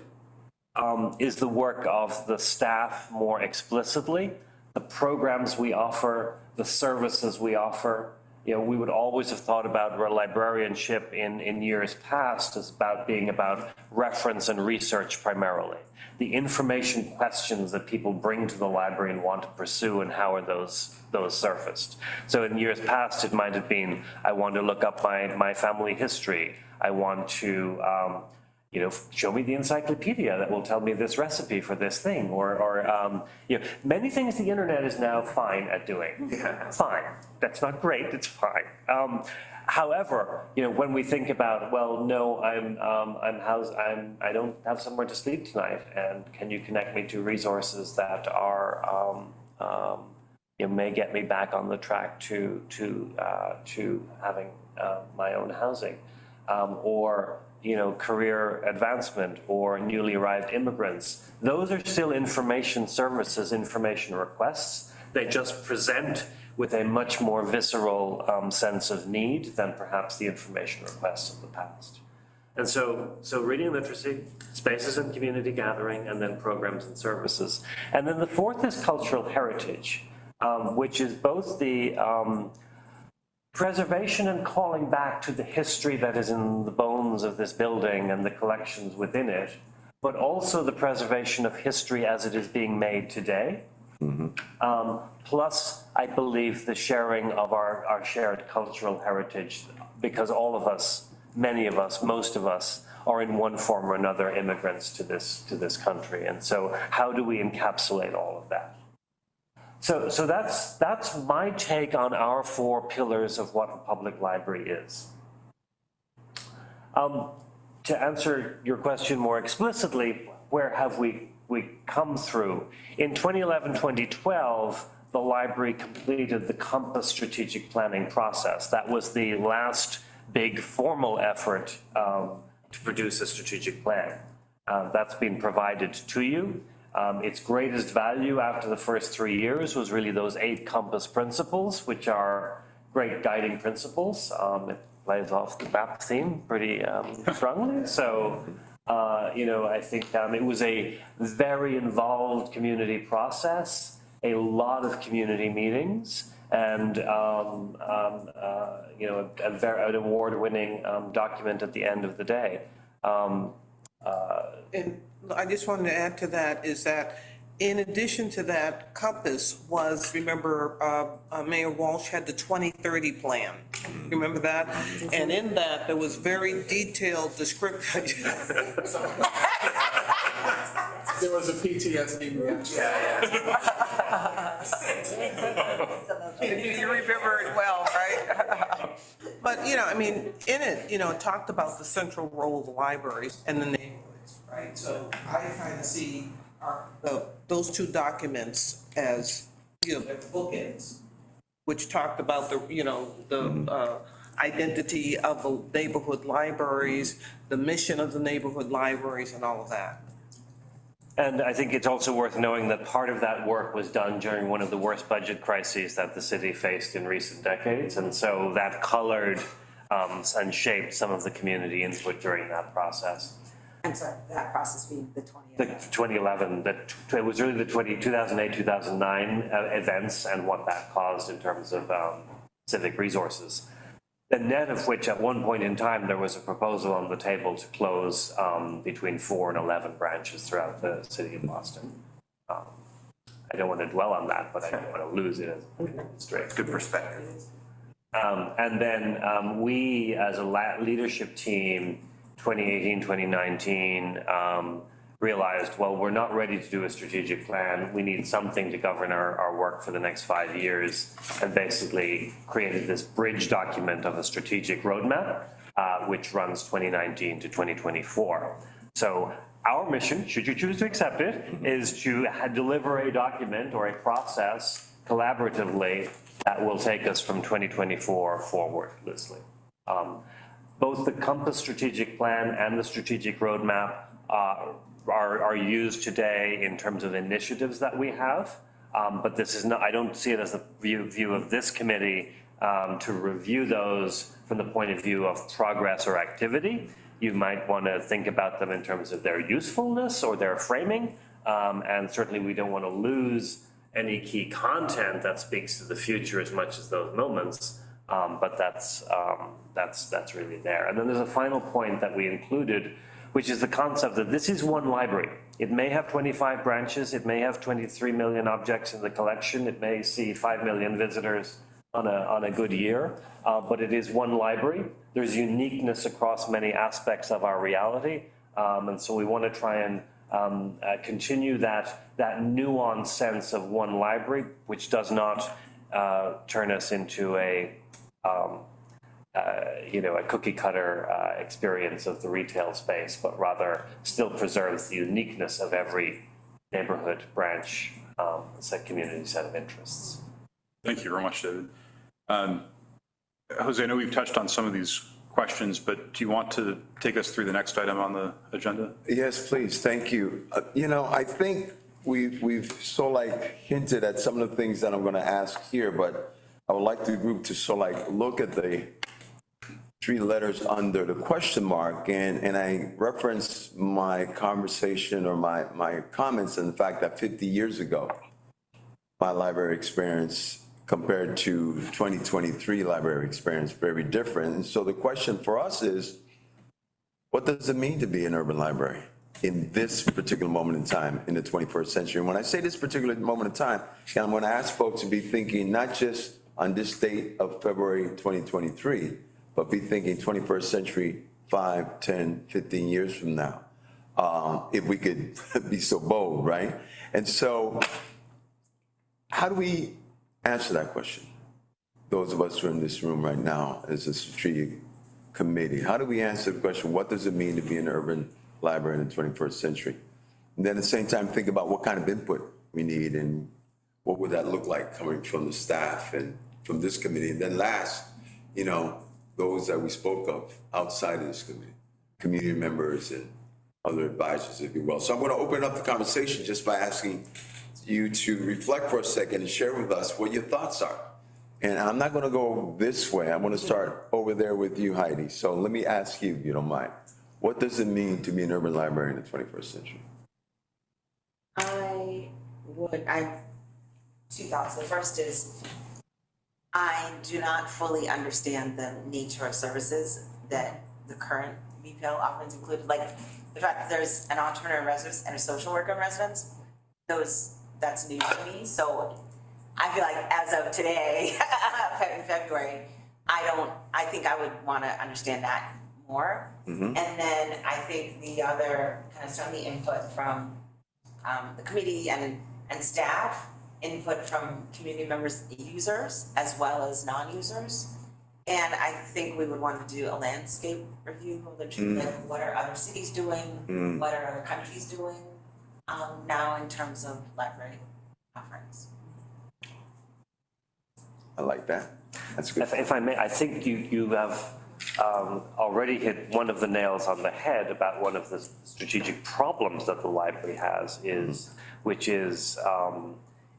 is the work of the staff more explicitly, the programs we offer, the services we offer. We would always have thought about librarianship in years past as being about reference and research primarily. The information questions that people bring to the library and want to pursue, and how are those surfaced. So in years past, it might have been, I want to look up my family history. I want to, show me the encyclopedia that will tell me this recipe for this thing, or many things the internet is now fine at doing. Fine, that's not great, it's fine. However, when we think about, well, no, I don't have somewhere to sleep tonight, and can you connect me to resources that are, may get me back on the track to having my own housing, or career advancement, or newly arrived immigrants. Those are still information services, information requests. They just present with a much more visceral sense of need than perhaps the information requests of the past. And so reading literacy, spaces and community gathering, and then programs and services. And then the fourth is cultural heritage, which is both the preservation and calling back to the history that is in the bones of this building and the collections within it, but also the preservation of history as it is being made today. Plus, I believe the sharing of our shared cultural heritage, because all of us, many of us, most of us, are in one form or another immigrants to this country. And so how do we encapsulate all of that? So that's my take on our 4 pillars of what a public library is. To answer your question more explicitly, where have we come through? In 2011-2012, the library completed the Compass strategic planning process. That was the last big formal effort to produce a strategic plan. That's been provided to you. Its greatest value after the first 3 years was really those 8 Compass principles, which are great guiding principles. It plays off the BAP theme pretty strongly. So, I think it was a very involved community process, a lot of community meetings, and an award-winning document at the end of the day. And I just wanted to add to that is that in addition to that, Compass was, remember, Mayor Walsh had the 2030 plan. Remember that? And in that, there was very detailed description. There was a PTSD reaction. You remember it well, right? But, in it, it talked about the central role of the libraries and the neighborhoods, right? So I kind of see those 2 documents as, they're bookends, which talked about the identity of the neighborhood libraries, the mission of the neighborhood libraries, and all of that. And I think it's also worth knowing that part of that work was done during one of the worst budget crises that the city faced in recent decades. And so that colored and shaped some of the community input during that process. I'm sorry, that process being the 2011, it was really the 2008, 2009 events and what that caused in terms of civic resources. The net of which at one point in time, there was a proposal on the table to close between 4 and 11 branches throughout the city of Boston. I don't want to dwell on that, but I don't want to lose it as straight. Good perspective. And then we, as a leadership team, 2018, 2019, realized, well, we're not ready to do a strategic plan. We need something to govern our work for the next 5 years, and basically created this bridge document of a strategic roadmap, which runs 2019 to 2024. So our mission, should you choose to accept it, is to deliver a document or a process collaboratively that will take us from 2024 forward, loosely. Both the Compass strategic plan and the strategic roadmap are used today in terms of initiatives that we have, but this is not, I don't see it as the view of this committee to review those from the point of view of progress or activity. You might want to think about them in terms of their usefulness or their framing, and certainly we don't want to lose any key content that speaks to the future as much as those moments. But that's really there. And then there's a final point that we included, which is the concept that this is one library. It may have 25 branches, it may have 23 million objects in the collection, it may see 5 million visitors on a good year, but it is one library. There's uniqueness across many aspects of our reality, and so we want to try and continue that nuanced sense of one library, which does not turn us into a cookie cutter experience of the retail space, but rather still preserves the uniqueness of every neighborhood, branch, community set of interests. Thank you very much, David. Jose, I know we've touched on some of these questions, but do you want to take us through the next item on the agenda? Yes, please, thank you. I think we've hinted at some of the things that I'm going to ask here, but I would like the group to look at the 3 letters under the question mark, and I referenced my conversation or my comments in the fact that 50 years ago, my library experience compared to 2023 library experience, very different. And so the question for us is, what does it mean to be an urban library in this particular moment in time in the 21st century? And when I say this particular moment in time, I'm going to ask folks to be thinking not just on this date of February 2023, but be thinking 21st century, 5, 10, 15 years from now, if we could be so bold, right? And so how do we answer that question? Those of us who are in this room right now as a strategic committee, how do we answer the question, what does it mean to be an urban library in the 21st century? And then at the same time, think about what kind of input we need and what would that look like coming from the staff and from this committee. And then last, those that we spoke of outside of this committee, community members and other advisors, if you will. So I'm going to open up the conversation just by asking you to reflect for a second and share with us what your thoughts are. And I'm not going to go this way. I'm going to start over there with you, Heidi. So let me ask you, if you don't mind, what does it mean to be an urban library in the 21st century? I have 2 thoughts. The first is, I do not fully understand the nature of services that the current BPL offerings include, like the fact that there's an entrepreneur in residence and a social worker in residence. That's new to me. So I feel like as of today, in February, I think I would want to understand that more. And then I think the other kind of certainly input from the committee and staff, input from community members, users, as well as non-users. And I think we would want to do a landscape review of like what are other cities doing, what are other countries doing now in terms of library offerings. I like that. That's good. If I may, I think you have already hit one of the nails on the head about one of the strategic problems that the library has which is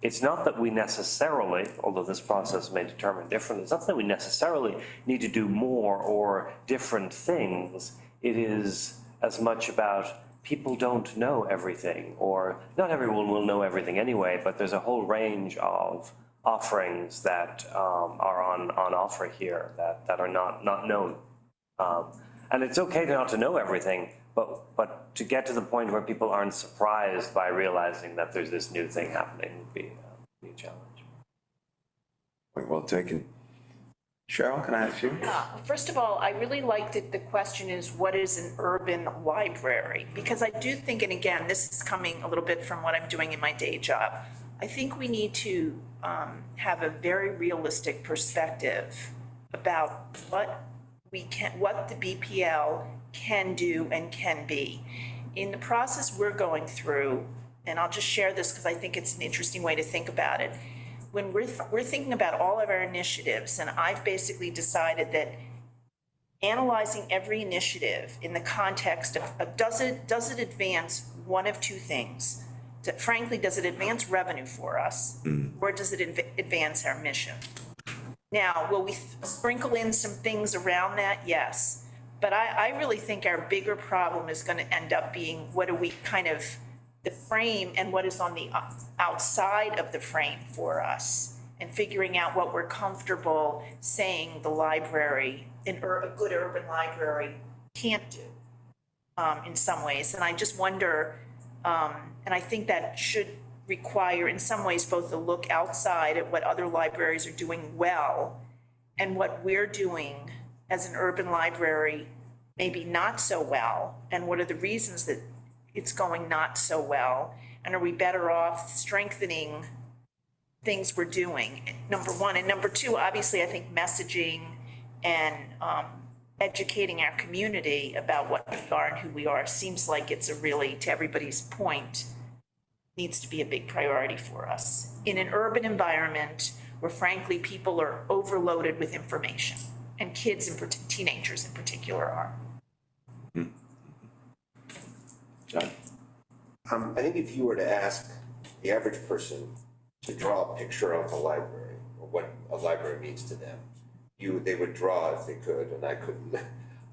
it's not that we necessarily, although this process may determine differently, it's not that we necessarily need to do more or different things. It is as much about people don't know everything, or not everyone will know everything anyway, but there's a whole range of offerings that are on offer here that are not known. And it's okay not to know everything, but to get to the point where people aren't surprised by realizing that there's this new thing happening would be a challenge. Point well taken. Cheryl, can I ask you? First of all, I really liked that the question is, what is an urban library? Because I do think, and again, this is coming a little bit from what I'm doing in my day job, I think we need to have a very realistic perspective about what the BPL can do and can be. In the process we're going through, and I'll just share this because I think it's an interesting way to think about it. When we're thinking about all of our initiatives, and I've basically decided that analyzing every initiative in the context of does it advance one of 2 things? Frankly, does it advance revenue for us, or does it advance our mission? Now, will we sprinkle in some things around that? Yes. But I really think our bigger problem is going to end up being, what do we kind of the frame and what is on the outside of the frame for us, and figuring out what we're comfortable saying the library, a good urban library can't do in some ways. And I just wonder, and I think that should require in some ways both a look outside at what other libraries are doing well and what we're doing as an urban library maybe not so well, and what are the reasons that it's going not so well, and are we better off strengthening things we're doing, number one. And number two, obviously, I think messaging and educating our community about what we are and who we are seems like it's a really, to everybody's point, needs to be a big priority for us. In an urban environment where frankly people are overloaded with information, and kids and teenagers in particular are. John? I think if you were to ask the average person to draw a picture of a library, or what a library means to them, they would draw, if they could, and I couldn't,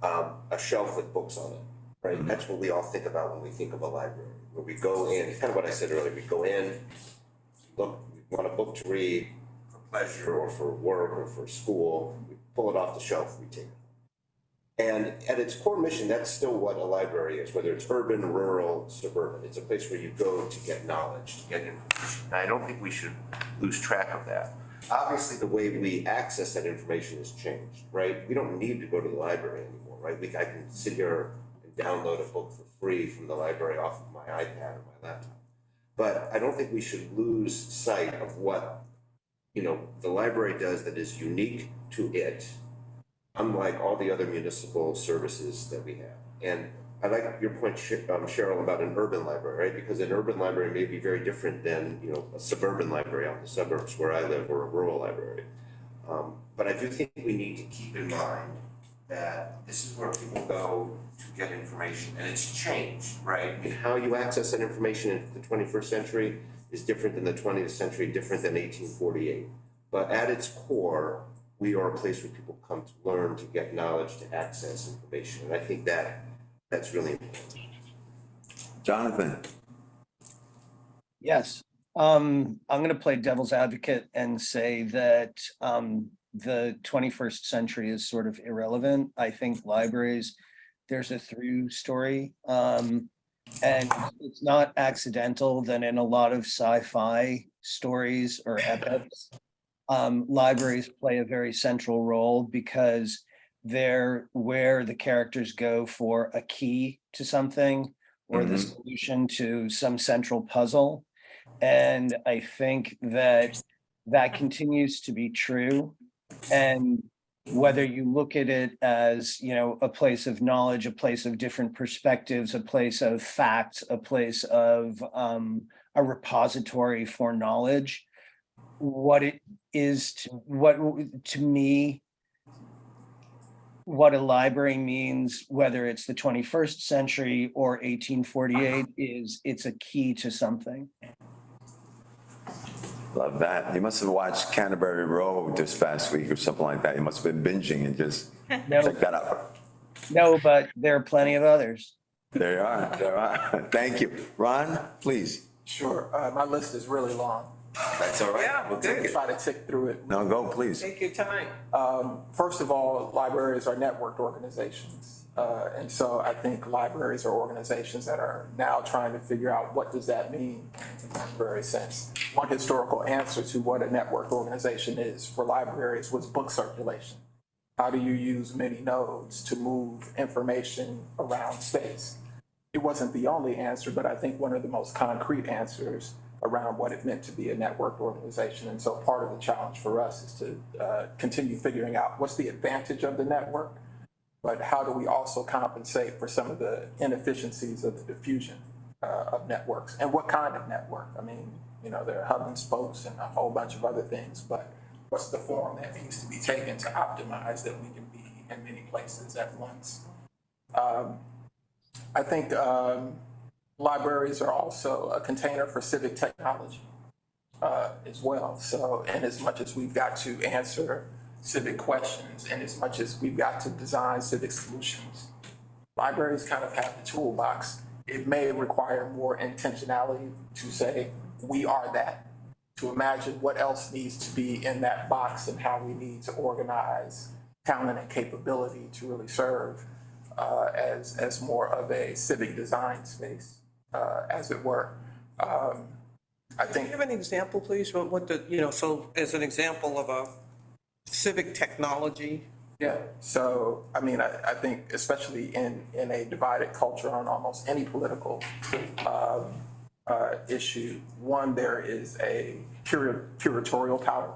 a shelf with books on it, right? That's what we all think about when we think of a library, where we go in, kind of what I said earlier, we go in, look, we want a book to read for pleasure or for work or for school, we pull it off the shelf, we take it. And at its core mission, that's still what a library is, whether it's urban, rural, suburban. It's a place where you go to get knowledge, to get information. And I don't think we should lose track of that. Obviously, the way we access that information has changed, right? We don't need to go to the library anymore, right? I can sit here and download a book for free from the library off of my iPad or my laptop. But I don't think we should lose sight of what, the library does that is unique to it, unlike all the other municipal services that we have. And I like your point, Cheryl, about an urban library, right? Because an urban library may be very different than, a suburban library out in the suburbs where I live, or a rural library. But I do think we need to keep in mind that this is where people go to get information, and it's changed, right? I mean, how you access that information in the 21st century is different than the 20th century, different than 1848. But at its core, we are a place where people come to learn, to get knowledge, to access information. And I think that's really important. Jonathan? Yes. I'm going to play devil's advocate and say that the 21st century is sort of irrelevant. I think libraries, there's a through story. And it's not accidental that in a lot of sci-fi stories or epics, libraries play a very central role because they're where the characters go for a key to something or the solution to some central puzzle. And I think that continues to be true. And whether you look at it as, a place of knowledge, a place of different perspectives, a place of facts, a place of a repository for knowledge, what it is to me, what a library means, whether it's the 21st century or 1848, is it's a key to something. Love that. You must have watched Canterbury Road this past week or something like that. You must have been binging and just check that out. No, but there are plenty of others. There are. Thank you. Ron, please. Sure, my list is really long. That's all right. Yeah, We'll take it. Try to tick through it. No, go, please. Take your time. First of all, libraries are networked organizations. And so I think libraries are organizations that are now trying to figure out what does that mean in the library sense. One historical answer to what a networked organization is for libraries was book circulation. How do you use many nodes to move information around space? It wasn't the only answer, but I think one of the most concrete answers around what it meant to be a networked organization. And so part of the challenge for us is to continue figuring out what's the advantage of the network, but how do we also compensate for some of the inefficiencies of the diffusion of networks, and what kind of network? I mean, there are hub and spokes and a whole bunch of other things, but what's the form that needs to be taken to optimize that we can be in many places at once? I think libraries are also a container for civic technology as well. So, and as much as we've got to answer civic questions, and as much as we've got to design civic solutions, libraries kind of have the toolbox it may require more intentionality to say, we are that, to imagine what else needs to be in that box and how we need to organize talent and capability to really serve as more of a civic design space, as it were. I Can think. you give an example, please, what the, so as an example of a civic technology? Yeah, so, I mean, I think especially in a divided culture on almost any political issue, one, there is a curatorial power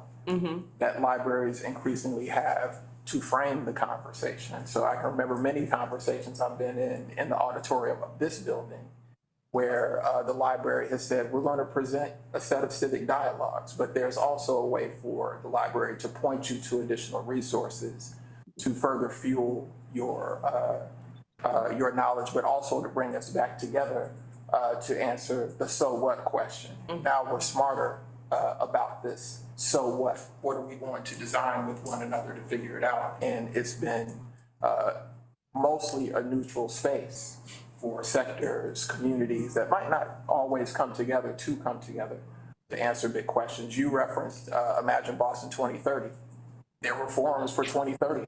that libraries increasingly have to frame the conversation. So I can remember many conversations I've been in the auditorium of this building where the library has said, we're going to present a set of civic dialogues, but there's also a way for the library to point you to additional resources to further fuel your knowledge, but also to bring us back together to answer the so what question. Now we're smarter about this. So what? What are we going to design with one another to figure it out? And it's been mostly a neutral space for sectors, communities that might not always come together to answer big questions. You referenced Imagine Boston 2030. There were forums for 2030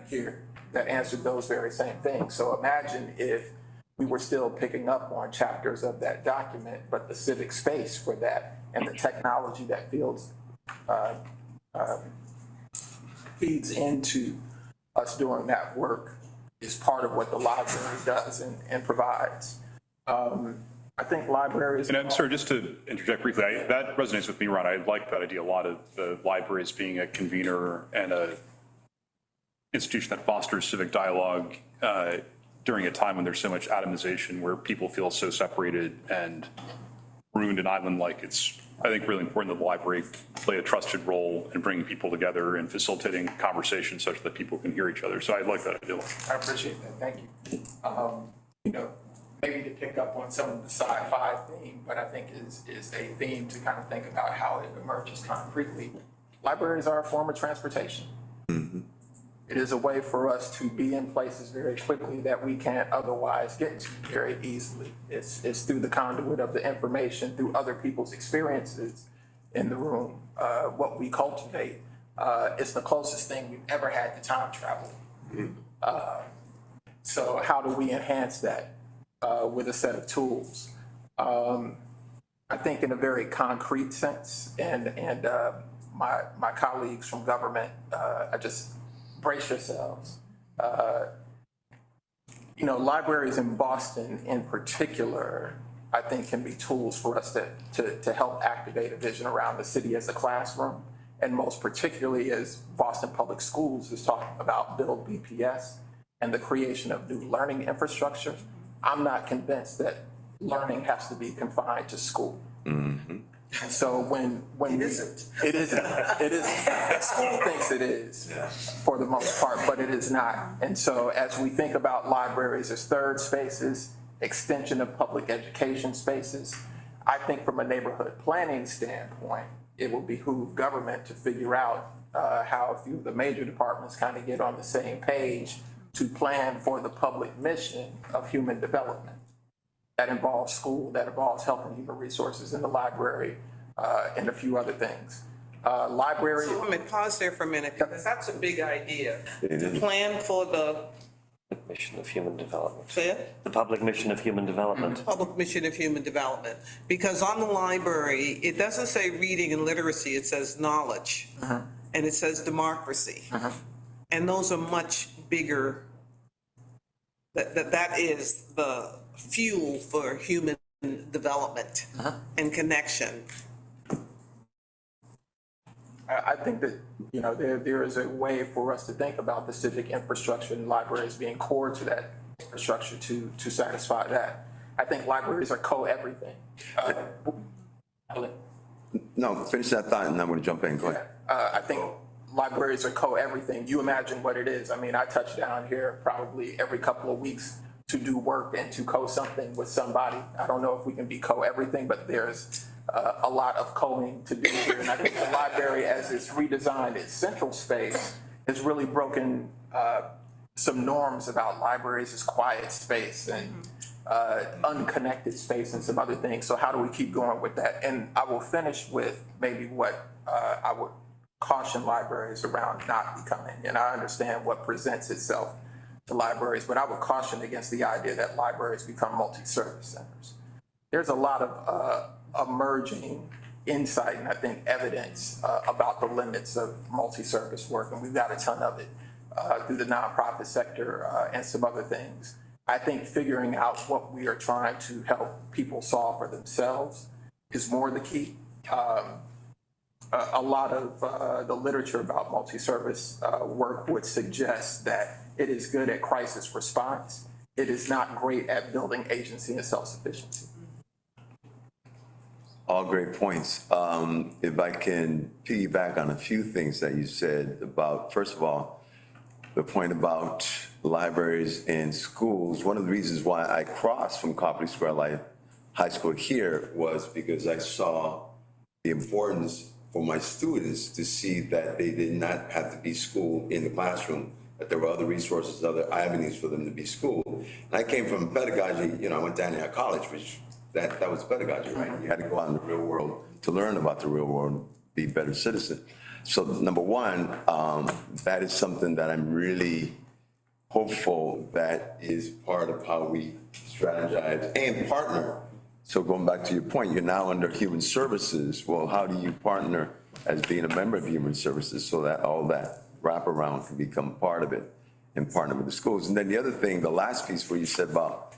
here that answered those very same things. So imagine if we were still picking up on chapters of that document, but the civic space for that and the technology that feeds into us doing that work is part of what the library does and provides. I think libraries. And I'm sorry, just to interject briefly, that resonates with me, Ron. I like that idea a lot of the library as being a convener and a institution that fosters civic dialogue during a time when there's so much atomization, where people feel so separated and ruined and island-like. It's, I think, really important that the library play a trusted role in bringing people together and facilitating conversations such that people can hear each other. So I like that idea. I appreciate that. Thank you. Maybe to pick up on some of the sci-fi theme, but I think is a theme to kind of think about how it emerges concretely. Libraries are a form of transportation. It is a way for us to be in places very quickly that we can't otherwise get to very easily. It's through the conduit of the information, through other people's experiences in the room, what we cultivate. It's the closest thing we've ever had to time travel. So how do we enhance that with a set of tools? I think in a very concrete sense, and my colleagues from government, I just brace yourselves. Libraries in Boston in particular, I think can be tools for us to help activate a vision around the city as a classroom. And most particularly as Boston Public Schools is talking about Build BPS and the creation of new learning infrastructure. I'm not convinced that learning has to be confined to school. And so when it isn't. School thinks it is for the most part, but it is not. And so as we think about libraries as third spaces, extension of public education spaces, I think from a neighborhood planning standpoint, it will behoove government to figure out how a few of the major departments kind of get on the same page to plan for the public mission of human development. That involves school, that involves health and human resources in the library, and a few other things. Library. So, pause there for a minute, because that's a big idea. To plan for the Mission of human development. Say it? The public mission of human development. Public mission of human development. Because on the library, it doesn't say reading and literacy, it says knowledge. And it says democracy. And those are much bigger, that is the fuel for human development and connection. I think that, there is a way for us to think about the civic infrastructure and libraries being core to that infrastructure to satisfy that. I think libraries are co-everything. No, finish that thought and I'm going to jump in. Go ahead. I think libraries are co-everything. You imagine what it is. I mean, I touch down here probably every couple of weeks to do work and to co-something with somebody. I don't know if we can be co-everything, but there's a lot of co-ing to do here. And I think the library, as it's redesigned its central space, has really broken some norms about libraries as quiet space and unconnected space and some other things. So how do we keep going with that? And I will finish with maybe what I would caution libraries around not becoming. And I understand what presents itself to libraries, but I would caution against the idea that libraries become multi-service centers. There's a lot of emerging insight and I think evidence about the limits of multi-service work, and we've got a ton of it through the nonprofit sector and some other things. I think figuring out what we are trying to help people solve for themselves is more the key. A lot of the literature about multi-service work would suggest that it is good at crisis response. It is not great at building agency and self-sufficiency. All great points. If I can piggyback on a few things that you said about, first of all, the point about libraries and schools. One of the reasons why I crossed from Copley Square High School here was because I saw the importance for my students to see that they did not have to be schooled in the classroom, that there were other resources, other avenues for them to be schooled. And I came from pedagogy, I went to Antioch College, which that was pedagogy, right? You had to go out in the real world to learn about the real world and be a better citizen. So number one, that is something that I'm really hopeful that is part of how we strategize and partner. So going back to your point, you're now under human services. Well, how do you partner as being a member of human services so that all that wraparound can become part of it and partner with the schools? And then the other thing, the last piece where you said about,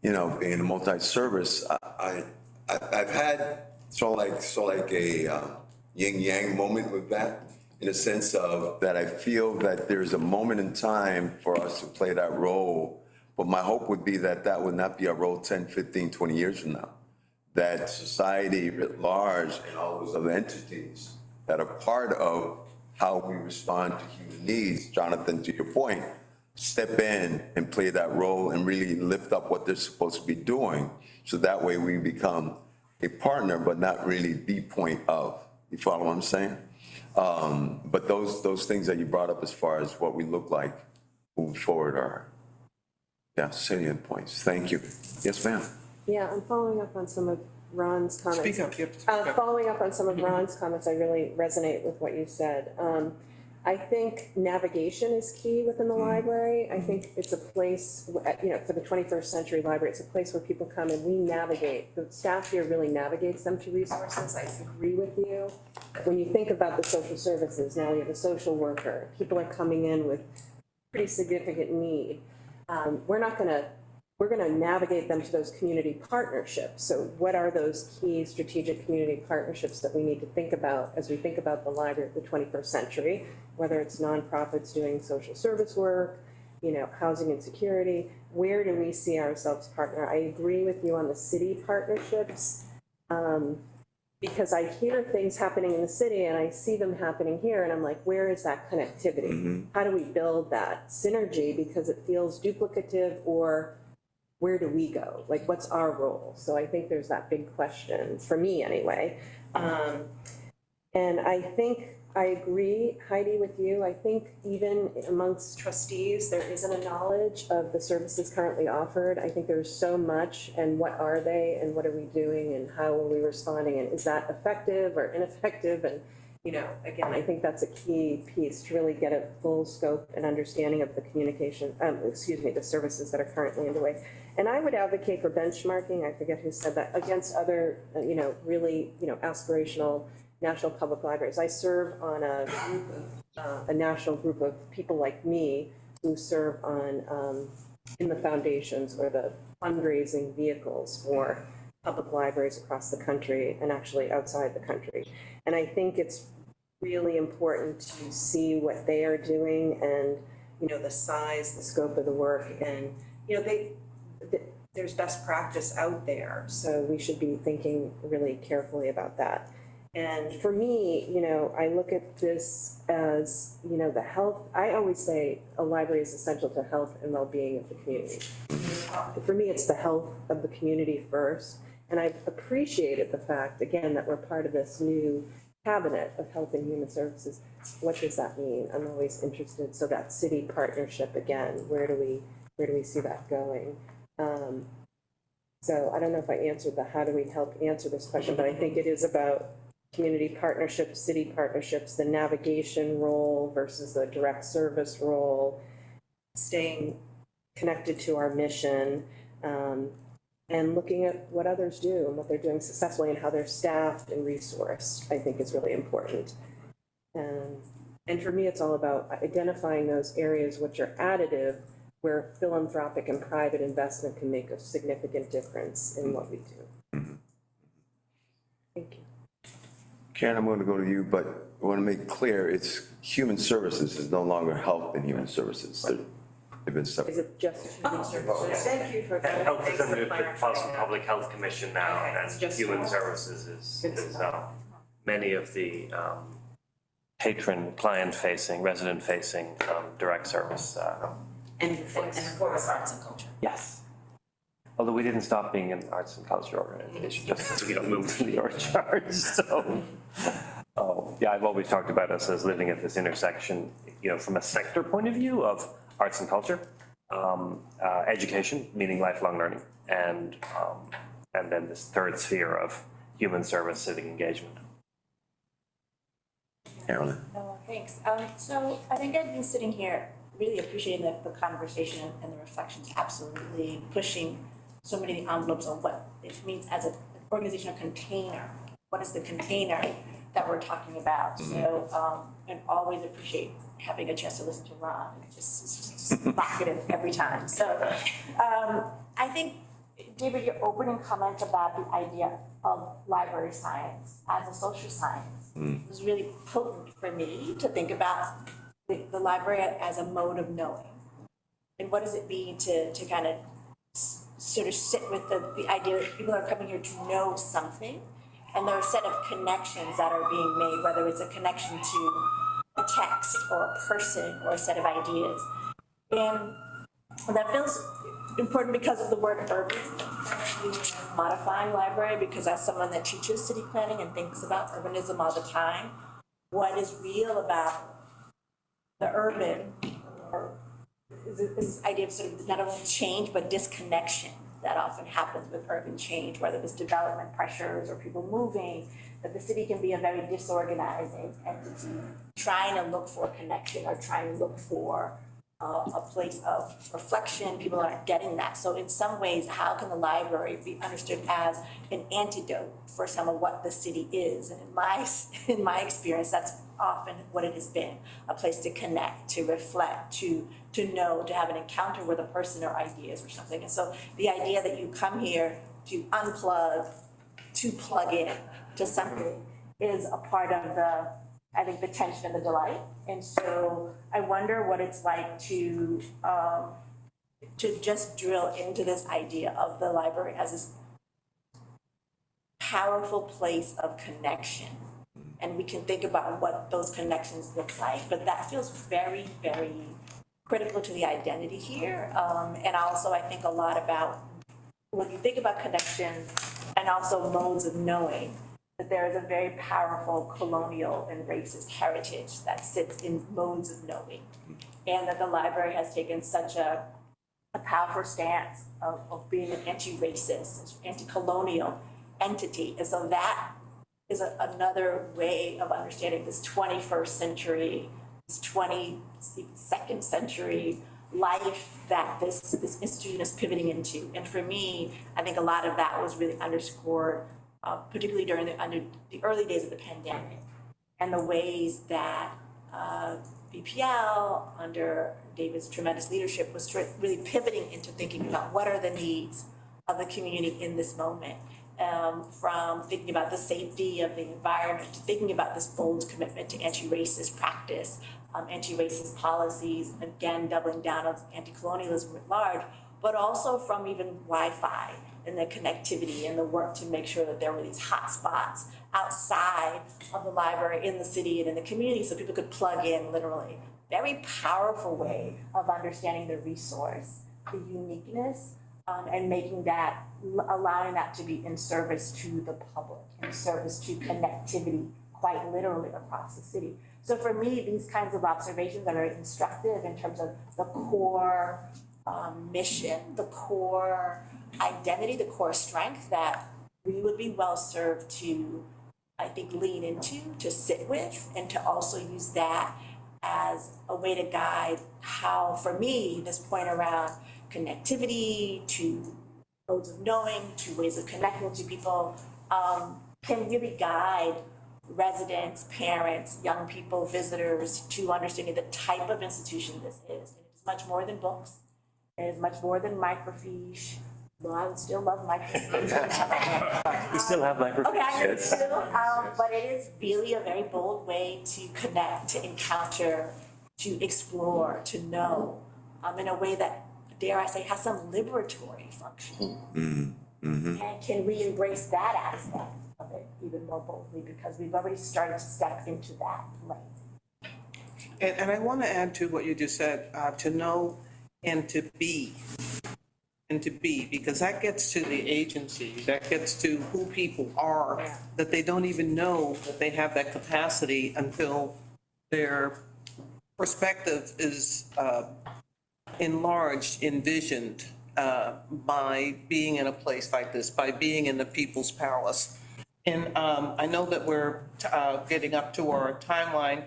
being a multi-service, I've had sort of like a yin-yang moment with that, in a sense of that I feel that there's a moment in time for us to play that role. But my hope would be that that would not be our role 10, 15, 20 years from now. That society writ large and all those other entities that are part of how we respond to human needs, Jonathan, to your point, step in and play that role and really lift up what they're supposed to be doing. So that way we become a partner, but not really the point of. You follow what I'm saying? But those things that you brought up as far as what we look like moving forward are, salient points. Thank you. Yes, ma'am. Yeah, I'm following up on some of Ron's comments. Speak up, you have to speak up. Following up on some of Ron's comments, I really resonate with what you said. I think navigation is key within the library. I think it's a place, for the 21st century library, it's a place where people come and we navigate. The staff here really navigates them to resources. I agree with you. When you think about the social services, now we have a social worker. People are coming in with pretty significant need. We're gonna navigate them to those community partnerships. So what are those key strategic community partnerships that we need to think about as we think about the library of the 21st century, whether it's nonprofits doing social service work, housing and security, where do we see ourselves partner? I agree with you on the city partnerships, because I hear things happening in the city and I see them happening here and I'm like, where is that connectivity? How do we build that synergy? Because it feels duplicative, or where do we go? Like, what's our role? So I think there's that big question, for me anyway. And I think I agree, Heidi, with you. I think even amongst trustees, there isn't a knowledge of the services currently offered. I think there's so much, and what are they, and what are we doing, and how are we responding, and is that effective or ineffective? And again, I think that's a key piece to really get a full scope and understanding of the communication, the services that are currently underway. And I would advocate for benchmarking, I forget who said that, against other, really, aspirational national public libraries. I serve on a group of, a national group of people like me who serve on, in the foundations or the fundraising vehicles for public libraries across the country and actually outside the country. And I think it's really important to see what they are doing and, the size, the scope of the work. And, there's best practice out there. So we should be thinking really carefully about that. And for me, I look at this as, the health. I always say a library is essential to health and well-being of the community. For me, it's the health of the community first. And I've appreciated the fact, again, that we're part of this new cabinet of health and human services. What does that mean? I'm always interested. So that city partnership, again, where do we see that going? So I don't know if I answered the how do we help answer this question, but I think it is about community partnerships, city partnerships, the navigation role versus the direct service role, staying connected to our mission, and looking at what others do and what they're doing successfully and how they're staffed and resourced, I think is really important. And for me, it's all about identifying those areas which are additive, where philanthropic and private investment can make a significant difference in what we do. Thank you. Karen, I'm going to go to you, but I want to make clear, it's human services, it's no longer health and human services. They've been Is separate. it just human services? Thank you for that. Health is under the Boston Public Health Commission now, Okay, and it's just- Human Services is many of the patron, client-facing, resident-facing direct service. And of course, arts and culture. Yes. Although we didn't stop being an arts and culture organization, just, moved to the org charge, so. Yeah, I've always talked about us as living at this intersection, from a sector point of view of arts and culture, education, meaning lifelong learning, and then this third sphere of human service, civic engagement. Carolyn? No, thanks. So I think I've been sitting here really appreciating the conversation and the reflections, absolutely pushing so many envelopes on what it means as an organizational container. What is the container that we're talking about? So, and always appreciate having a chance to listen to Ron. It's just evocative every time. So I think, David, your opening comment about the idea of library science as a social science was really potent for me to think about the library as a mode of knowing. And what does it mean to kind of sort of sit with the idea that people are coming here to know something, and there are a set of connections that are being made, whether it's a connection to a text or a person or a set of ideas. And that feels important because of the word urban, modifying library, because as someone that teaches city planning and thinks about urbanism all the time, what is real about the urban is this idea of sort of not only change, but disconnection that often happens with urban change, whether it's development pressures or people moving, that the city can be a very disorganizing entity, trying to look for connection or trying to look for a place of reflection. People aren't getting that. So in some ways, how can the library be understood as an antidote for some of what the city is? And in my experience, that's often what it has been, a place to connect, to reflect, to know, to have an encounter with a person or ideas or something. And so the idea that you come here to unplug, to plug in to something is a part of the tension and the delight. And so I wonder what it's like to just drill into this idea of the library as this powerful place of connection. And we can think about what those connections look like, but that feels very, very critical to the identity here. And also I think a lot about when you think about connection and also modes of knowing, that there is a very powerful colonial and racist heritage that sits in modes of knowing. And that the library has taken such a powerful stance of being an anti-racist, anti-colonial entity. And so that is another way of understanding this 21st century, this 22nd century life that this institution is pivoting into. And for me, I think a lot of that was really underscored particularly during the early days of the pandemic, and the ways that BPL, under David's tremendous leadership, was really pivoting into thinking about what are the needs of the community in this moment, from thinking about the safety of the environment to thinking about this bold commitment to anti-racist practice, anti-racist policies, again, doubling down on anti-colonialism at large, but also from even Wi-Fi and the connectivity and the work to make sure that there were these hot spots outside of the library in the city and in the community so people could plug in literally. Very powerful way of understanding the resource, the uniqueness, and making that, allowing that to be in service to the public, in service to connectivity quite literally across the city. So for me, these kinds of observations are very instructive in terms of the core mission, the core identity, the core strength that we would be well served to, I think, lean into, to sit with, and to also use that as a way to guide how, for me, this point around connectivity, to modes of knowing, to ways of connecting to people, can really guide residents, parents, young people, visitors to understanding the type of institution this is. It's much more than books. It is much more than microfiche. Well, I would still love microfiche. We still have microphones. Okay, I do too, but it is really a very bold way to connect, to encounter, to explore, to know, in a way that, dare I say, has some liberatory function. And can we embrace that aspect of it even more boldly, because we've already started to step into that lane. And I want to add to what you just said, to know and to be. And to be, because that gets to the agency, that gets to who people are, that they don't even know that they have that capacity until their perspective is enlarged, envisioned by being in a place like this, by being in the People's Palace. And I know that we're getting up to our timeline.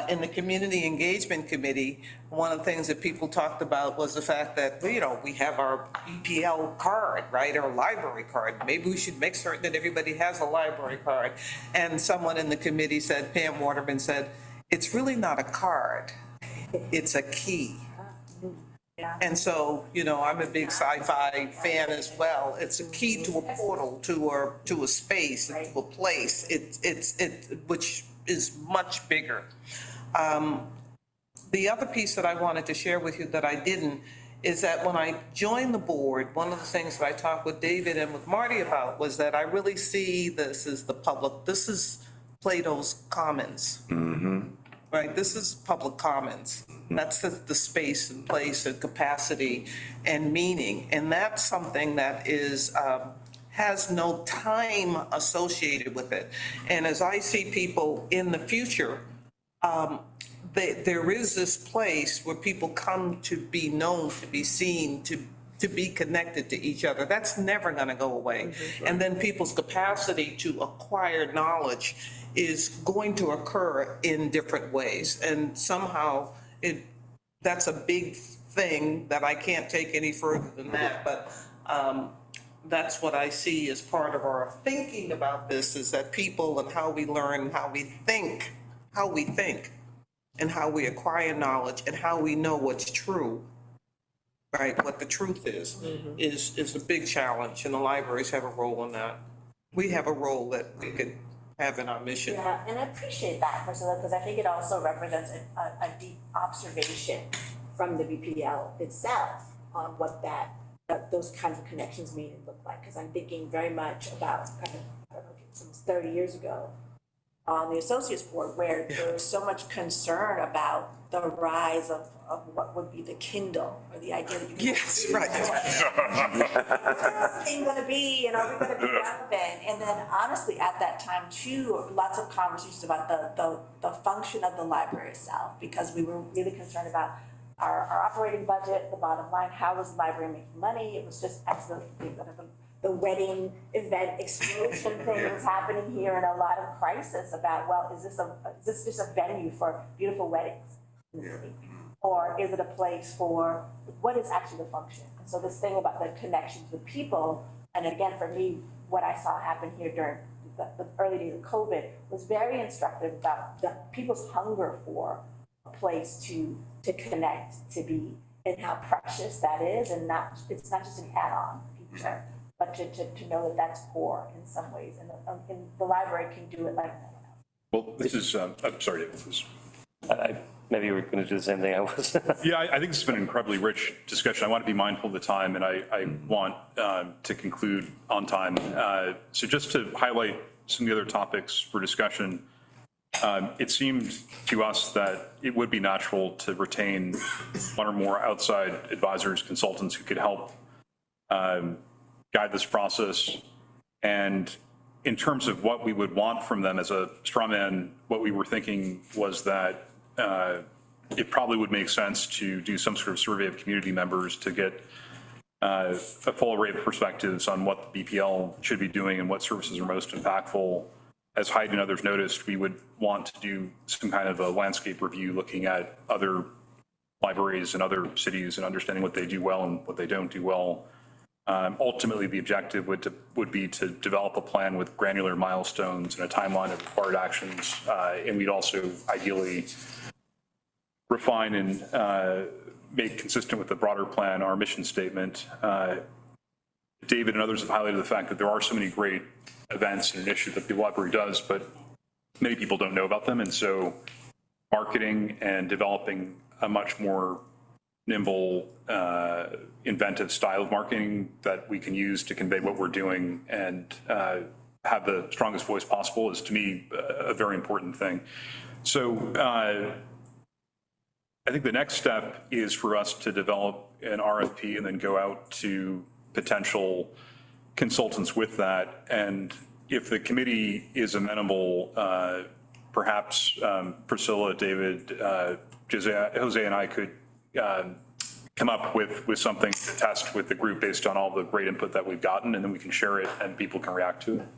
In the Community Engagement Committee, one of the things that people talked about was the fact that, you know, we have our BPL card, right, our library card. Maybe we should make certain that everybody has a library card. And someone in the committee said, Pam Waterman said, it's really not a card, it's a key. And so, you know, I'm a big sci-fi fan as well. It's a key to a portal, to a space, to a place. Which is much bigger. The other piece that I wanted to share with you that I didn't is that when I joined the board, one of the things that I talked with David and with Marty about was that I really see this as the public, this is Plato's Commons. Right, this is public commons. That's the space and place and capacity and meaning. And that's something that is, has no time associated with it. And as I see people in the future, there is this place where people come to be known, to be seen, to be connected to each other. That's never gonna go away. And then people's capacity to acquire knowledge is going to occur in different ways. And somehow that's a big thing that I can't take any further than that. But that's what I see as part of our thinking about this, is that people and how we learn, how we think, and how we acquire knowledge and how we know what's true, right? What the truth is a big challenge, and the libraries have a role in that. We have a role that we could have in our mission. Yeah, and I appreciate that, Priscilla, because I think it also represents a deep observation from the BPL itself on what those kinds of connections mean and look like. Because I'm thinking very much about kind of, I don't know, almost 30 years ago on the Associates Board, where there was so much concern about the rise of what would be the Kindle, or the idea that you can. Yes, right. What's this thing gonna be, and are we gonna be relevant? And then honestly, at that time too, lots of conversations about the function of the library itself, because we were really concerned about our operating budget, the bottom line, how was the library making money? It was just absolutely the wedding event explosion thing was happening here, and a lot of crisis about, well, is this just a venue for beautiful weddings in the city? Or is it a place for, what is actually the function? And so this thing about the connections with people, and again, for me, what I saw happen here during the early days of COVID was very instructive about the people's hunger for a place to connect, to be, and how precious that is, and it's not just an add-on feature, but to know that that's core in some ways, and the library can do it like no one else. Well, this is, I'm sorry, Maybe we're going to do the same thing I was. Yeah, I think this has been an incredibly rich discussion. I want to be mindful of the time, and I want to conclude on time. So just to highlight some of the other topics for discussion, it seemed to us that it would be natural to retain one or more outside advisors, consultants who could help guide this process. And in terms of what we would want from them as a straw man, what we were thinking was that it probably would make sense to do some sort of survey of community members to get a full array of perspectives on what the BPL should be doing and what services are most impactful. As Heidi and others noticed, we would want to do some kind of a landscape review looking at other libraries in other cities and understanding what they do well and what they don't do well. Ultimately, the objective would be to develop a plan with granular milestones and a timeline of required actions. And we'd also ideally refine and make consistent with the broader plan our mission statement. David and others have highlighted the fact that there are so many great events and initiatives that the library does, but many people don't know about them. And so marketing and developing a much more nimble, inventive style of marketing that we can use to convey what we're doing and have the strongest voice possible is, to me, a very important thing. So I think the next step is for us to develop an RFP and then go out to potential consultants with that. And if the committee is amenable, perhaps Priscilla, David, Jose and I could come up with something to test with the group based on all the great input that we've gotten, and then we can share it and people can react to it.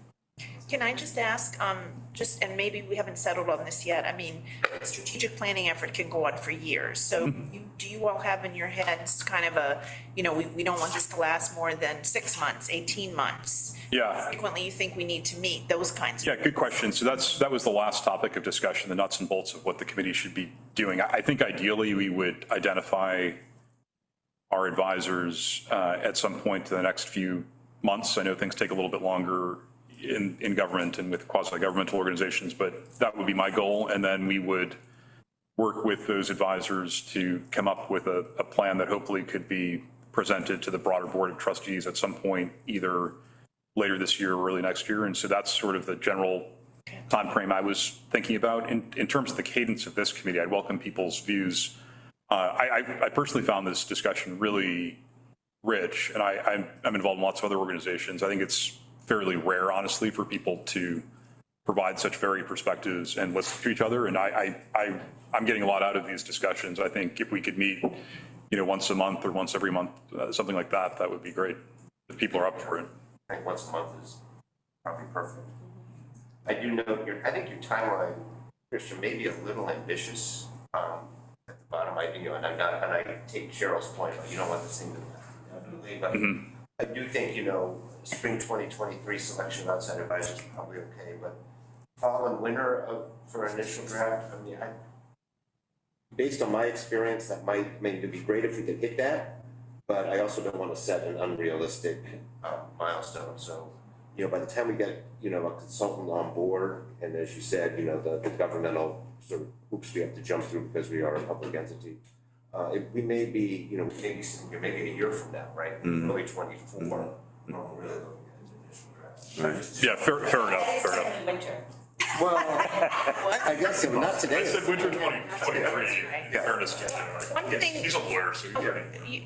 Can I just ask, and maybe we haven't settled on this yet, I mean, the strategic planning effort can go on for years. So do you all have in your heads kind of a, we don't want this to last more than 6 months, 18 months? Yeah. Frequently you think we need to meet, those kinds of. Yeah, good question. So that was the last topic of discussion, the nuts and bolts of what the committee should be doing. I think ideally we would identify our advisors at some point in the next few months. I know things take a little bit longer in government and with quasi-governmental organizations, but that would be my goal. And then we would work with those advisors to come up with a plan that hopefully could be presented to the broader board of trustees at some point, either later this year or early next year. And so that's sort of the general timeframe I was thinking about. In terms of the cadence of this committee, I'd welcome people's views. I personally found this discussion really rich, and I'm involved in lots of other organizations. I think it's fairly rare, honestly, for people to provide such varied perspectives and listen to each other. And I'm getting a lot out of these discussions. I think if we could meet, once a month or once every month, something like that, that would be great if people are up for it. I think once a month is probably perfect. I do note I think your timeline, Christian, may be a little ambitious at the bottom. And I take Cheryl's point, you don't want this thing to definitely, but I do think, spring 2023 selection of outside advisors is probably okay, but fall and winter for initial draft, based on my experience, that might maybe be great if we could hit that, but I also don't want to set an unrealistic milestone. So, by the time we get, a consultant on board, and as you said, the governmental sort of hoops we have to jump through because we are a public entity, we may be, maybe a year from now, right? Early 24. Really looking at the initial draft. Yeah, fair enough. Winter. Well, I guess so, not today. I said winter 2023. One thing. He's a lawyer, so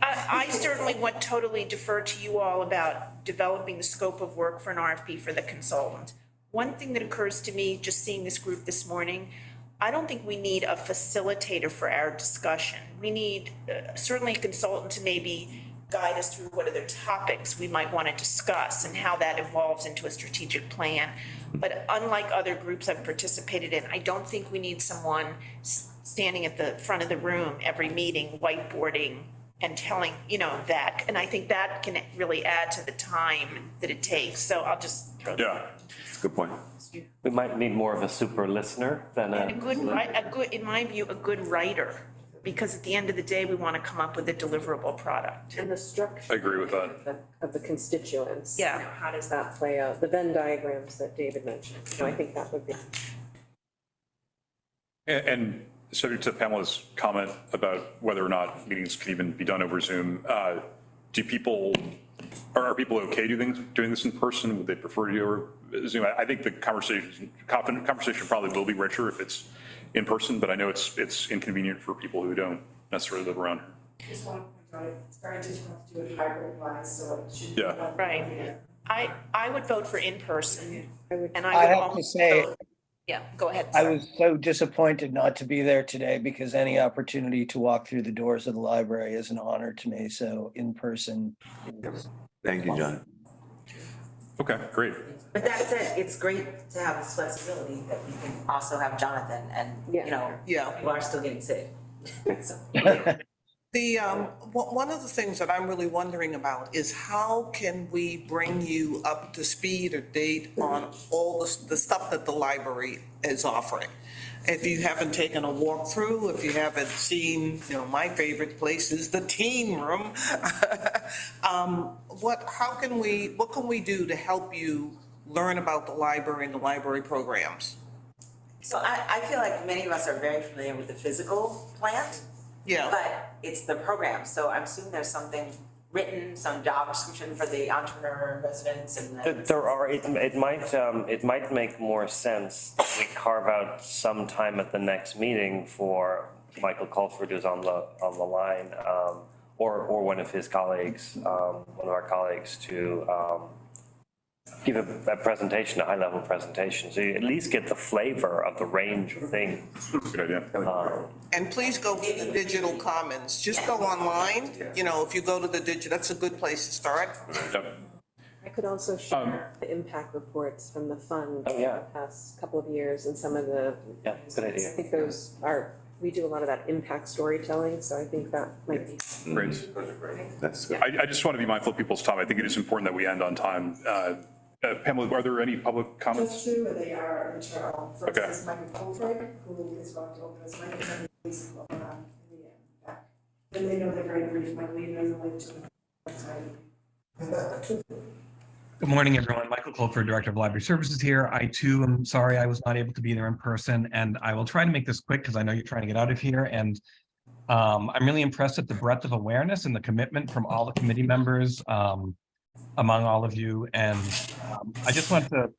I certainly would totally defer to you all about developing the scope of work for an RFP for the consultant. One thing that occurs to me, just seeing this group this morning, I don't think we need a facilitator for our discussion. We need certainly a consultant to maybe guide us through what other topics we might want to discuss and how that evolves into a strategic plan. But unlike other groups I've participated in, I don't think we need someone standing at the front of the room every meeting, whiteboarding and telling, that. And I think that can really add to the time that it takes. So I'll just throw that. Yeah, Good point. We might need more of a super listener than a good, in my view, a good writer. Because at the end of the day, we want to come up with a deliverable product. And the structure. I agree with that. Of the constituents. Yeah. How does that play out? The Venn diagrams that David mentioned, I think that would be. And subject to Pamela's comment about whether or not meetings can even be done over Zoom, are people okay doing this in person? Would they prefer to do over Zoom? I think the conversation probably will be richer if it's in person, but I know it's inconvenient for people who don't necessarily live around here. Just want to point out, it's very difficult to do it hybrid-wise, so it should be. Yeah. Right. I would vote for in-person. And I I would have to say, vote Yeah, go ahead. I sir. was so disappointed not to be there today because any opportunity to walk through the doors of the library is an honor to me. So in person is Thank you, John. Okay, great. But that said, it's great to have this flexibility that we can also have Jonathan and, you know, Yeah. people are still getting sick. So, The, one of the things that I'm really wondering about is how can we bring you up to speed or date on all the stuff that the library is offering? If you haven't taken a walkthrough, if you haven't seen, you know, my favorite place is the teen room. What can we do to help you learn about the library and the library programs? So I feel like many of us are very familiar with the physical plant. Yeah. But it's the program, so I'm assuming there's something written, some job description for the entrepreneur residents and the. There are, it might make more sense that we carve out some time at the next meeting for Michael Colford, who's on the line, or one of his colleagues, one of our colleagues to give a presentation, a high-level presentation, so you at least get the flavor of the range of things. Good idea. And please go to the digital commons, just go online, you know, if you go to the digital, that's a good place to start. Yep. I could also share the impact reports from the fund Oh, yeah. for the past couple of years and some of the. Yeah, good I idea. think those are, we do a lot of that impact storytelling, so I think that might be. Great. That's good. I just want to be mindful of people's time. I think it is important that we end on time. Pamela, are there any public comments? Just two, and they are internal. First Okay. is Michael Colford, who is going to open his mic, and then Lisa will, in the back. And they know they're very brief, Michael, you know, the link to the website. Good morning, everyone. Michael Colford, Director of Library Services here. I too am sorry I was not able to be there in person, and I will try to make this quick because I know you're trying to get out of here. And I'm really impressed at the breadth of awareness and the commitment from all the committee members, among all of you. And I just want to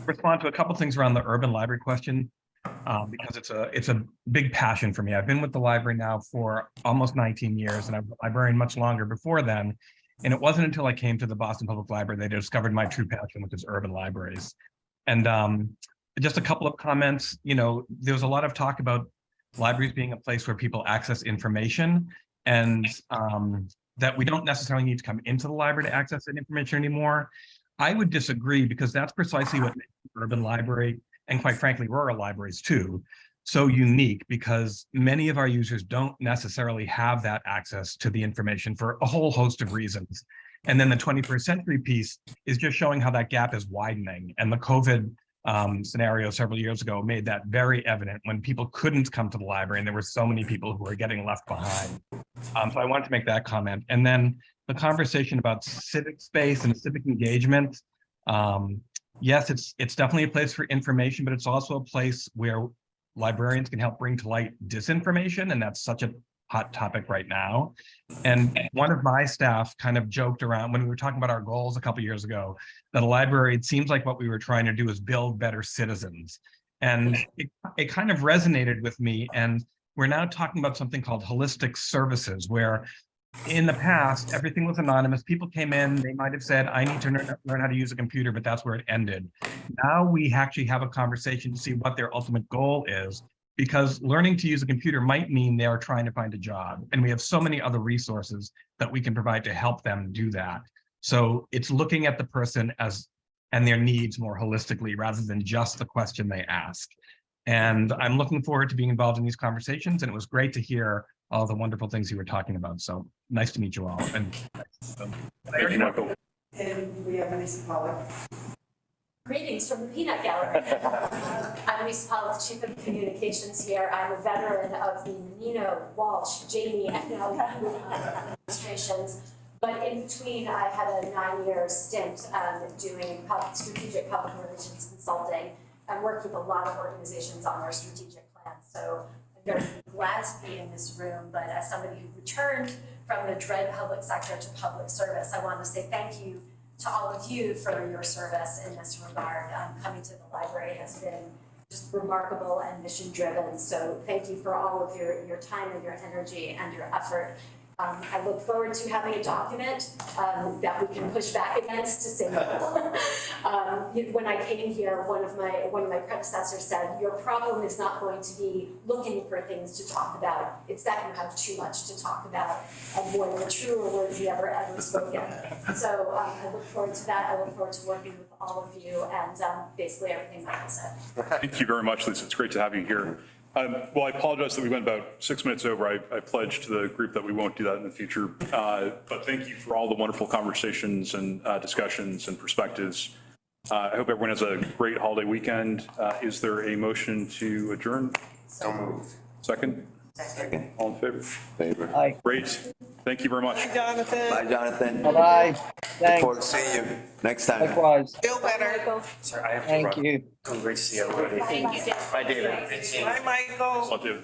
respond to a couple things around the urban library question, because it's a big passion for me. I've been with the library now for almost 19 years, and I've been a librarian much longer before then. And it wasn't until I came to the Boston Public Library that I discovered my true passion, which is urban libraries. And just a couple of comments. You know, there was a lot of talk about libraries being a place where people access information, and that we don't necessarily need to come into the library to access that information anymore. I would disagree, because that's precisely what makes the urban library, and quite frankly, rural libraries too, so unique, because many of our users don't necessarily have that access to the information for a whole host of reasons. And then the 21st century piece is just showing how that gap is widening. And the COVID scenario several years ago made that very evident when people couldn't come to the library, and there were so many people who were getting left behind. So I wanted to make that comment. And then the conversation about civic space and civic engagement. Yes, it's definitely a place for information, but it's also a place where librarians can help bring to light disinformation, and that's such a hot topic right now. And one of my staff kind of joked around when we were talking about our goals a couple of years ago, that a library, it seems like what we were trying to do is build better citizens. And it kind of resonated with me. And we're now talking about something called holistic services, where in the past, everything was anonymous. People came in, they might have said, I need to learn how to use a computer, but that's where it ended. Now we actually have a conversation to see what their ultimate goal is, because learning to use a computer might mean they are trying to find a job. And we have so many other resources that we can provide to help them do that. So it's looking at the person and their needs more holistically, rather than just the question they ask. And I'm looking forward to being involved in these conversations. And it was great to hear all the wonderful things you were talking about. So nice to meet you all. And Thank you, Michael. And we have Lisa Pollock. Greetings from the Peanut Gallery. I'm Lisa Pollock, Chief of Communications here. I'm a veteran of the Menino, Walsh, Jamie, and now administrations. But in between, I had a 9-year stint doing strategic public relations consulting and worked with a lot of organizations on their strategic plans. So I'm very glad to be in this room, but as somebody who returned from the dread public sector to public service, I want to say thank you to all of you for your service in this regard. Coming to the library has been just remarkable and mission driven. So thank you for all of your time and your energy and your effort I look forward to having a document that we can push back against to say no. When I came here, one of my predecessors said, your problem is not going to be looking for things to talk about. It's that you have too much to talk about, and more than the truer words he ever spoken. So I look forward to that. I look forward to working with all of you and basically everything Michael said. Thank you very much, Lisa. It's great to have you here. Well, I apologize that we went about 6 minutes over. I pledged to the group that we won't do that in the future. But thank you for all the wonderful conversations and discussions and perspectives. I hope everyone has a great holiday weekend. Is there a motion to adjourn? So moved. Second? Second. All in favor? Favor. Aye. Great. Thank you very much. Hi, Jonathan. Bye, Jonathan. Bye-bye. Look Thanks. forward to seeing you next time. Likewise. Feel better. Sorry, I have to Thank run. you. Great to see everybody. Thank you, Dave. Bye, David. Bye, Michael. I'll do.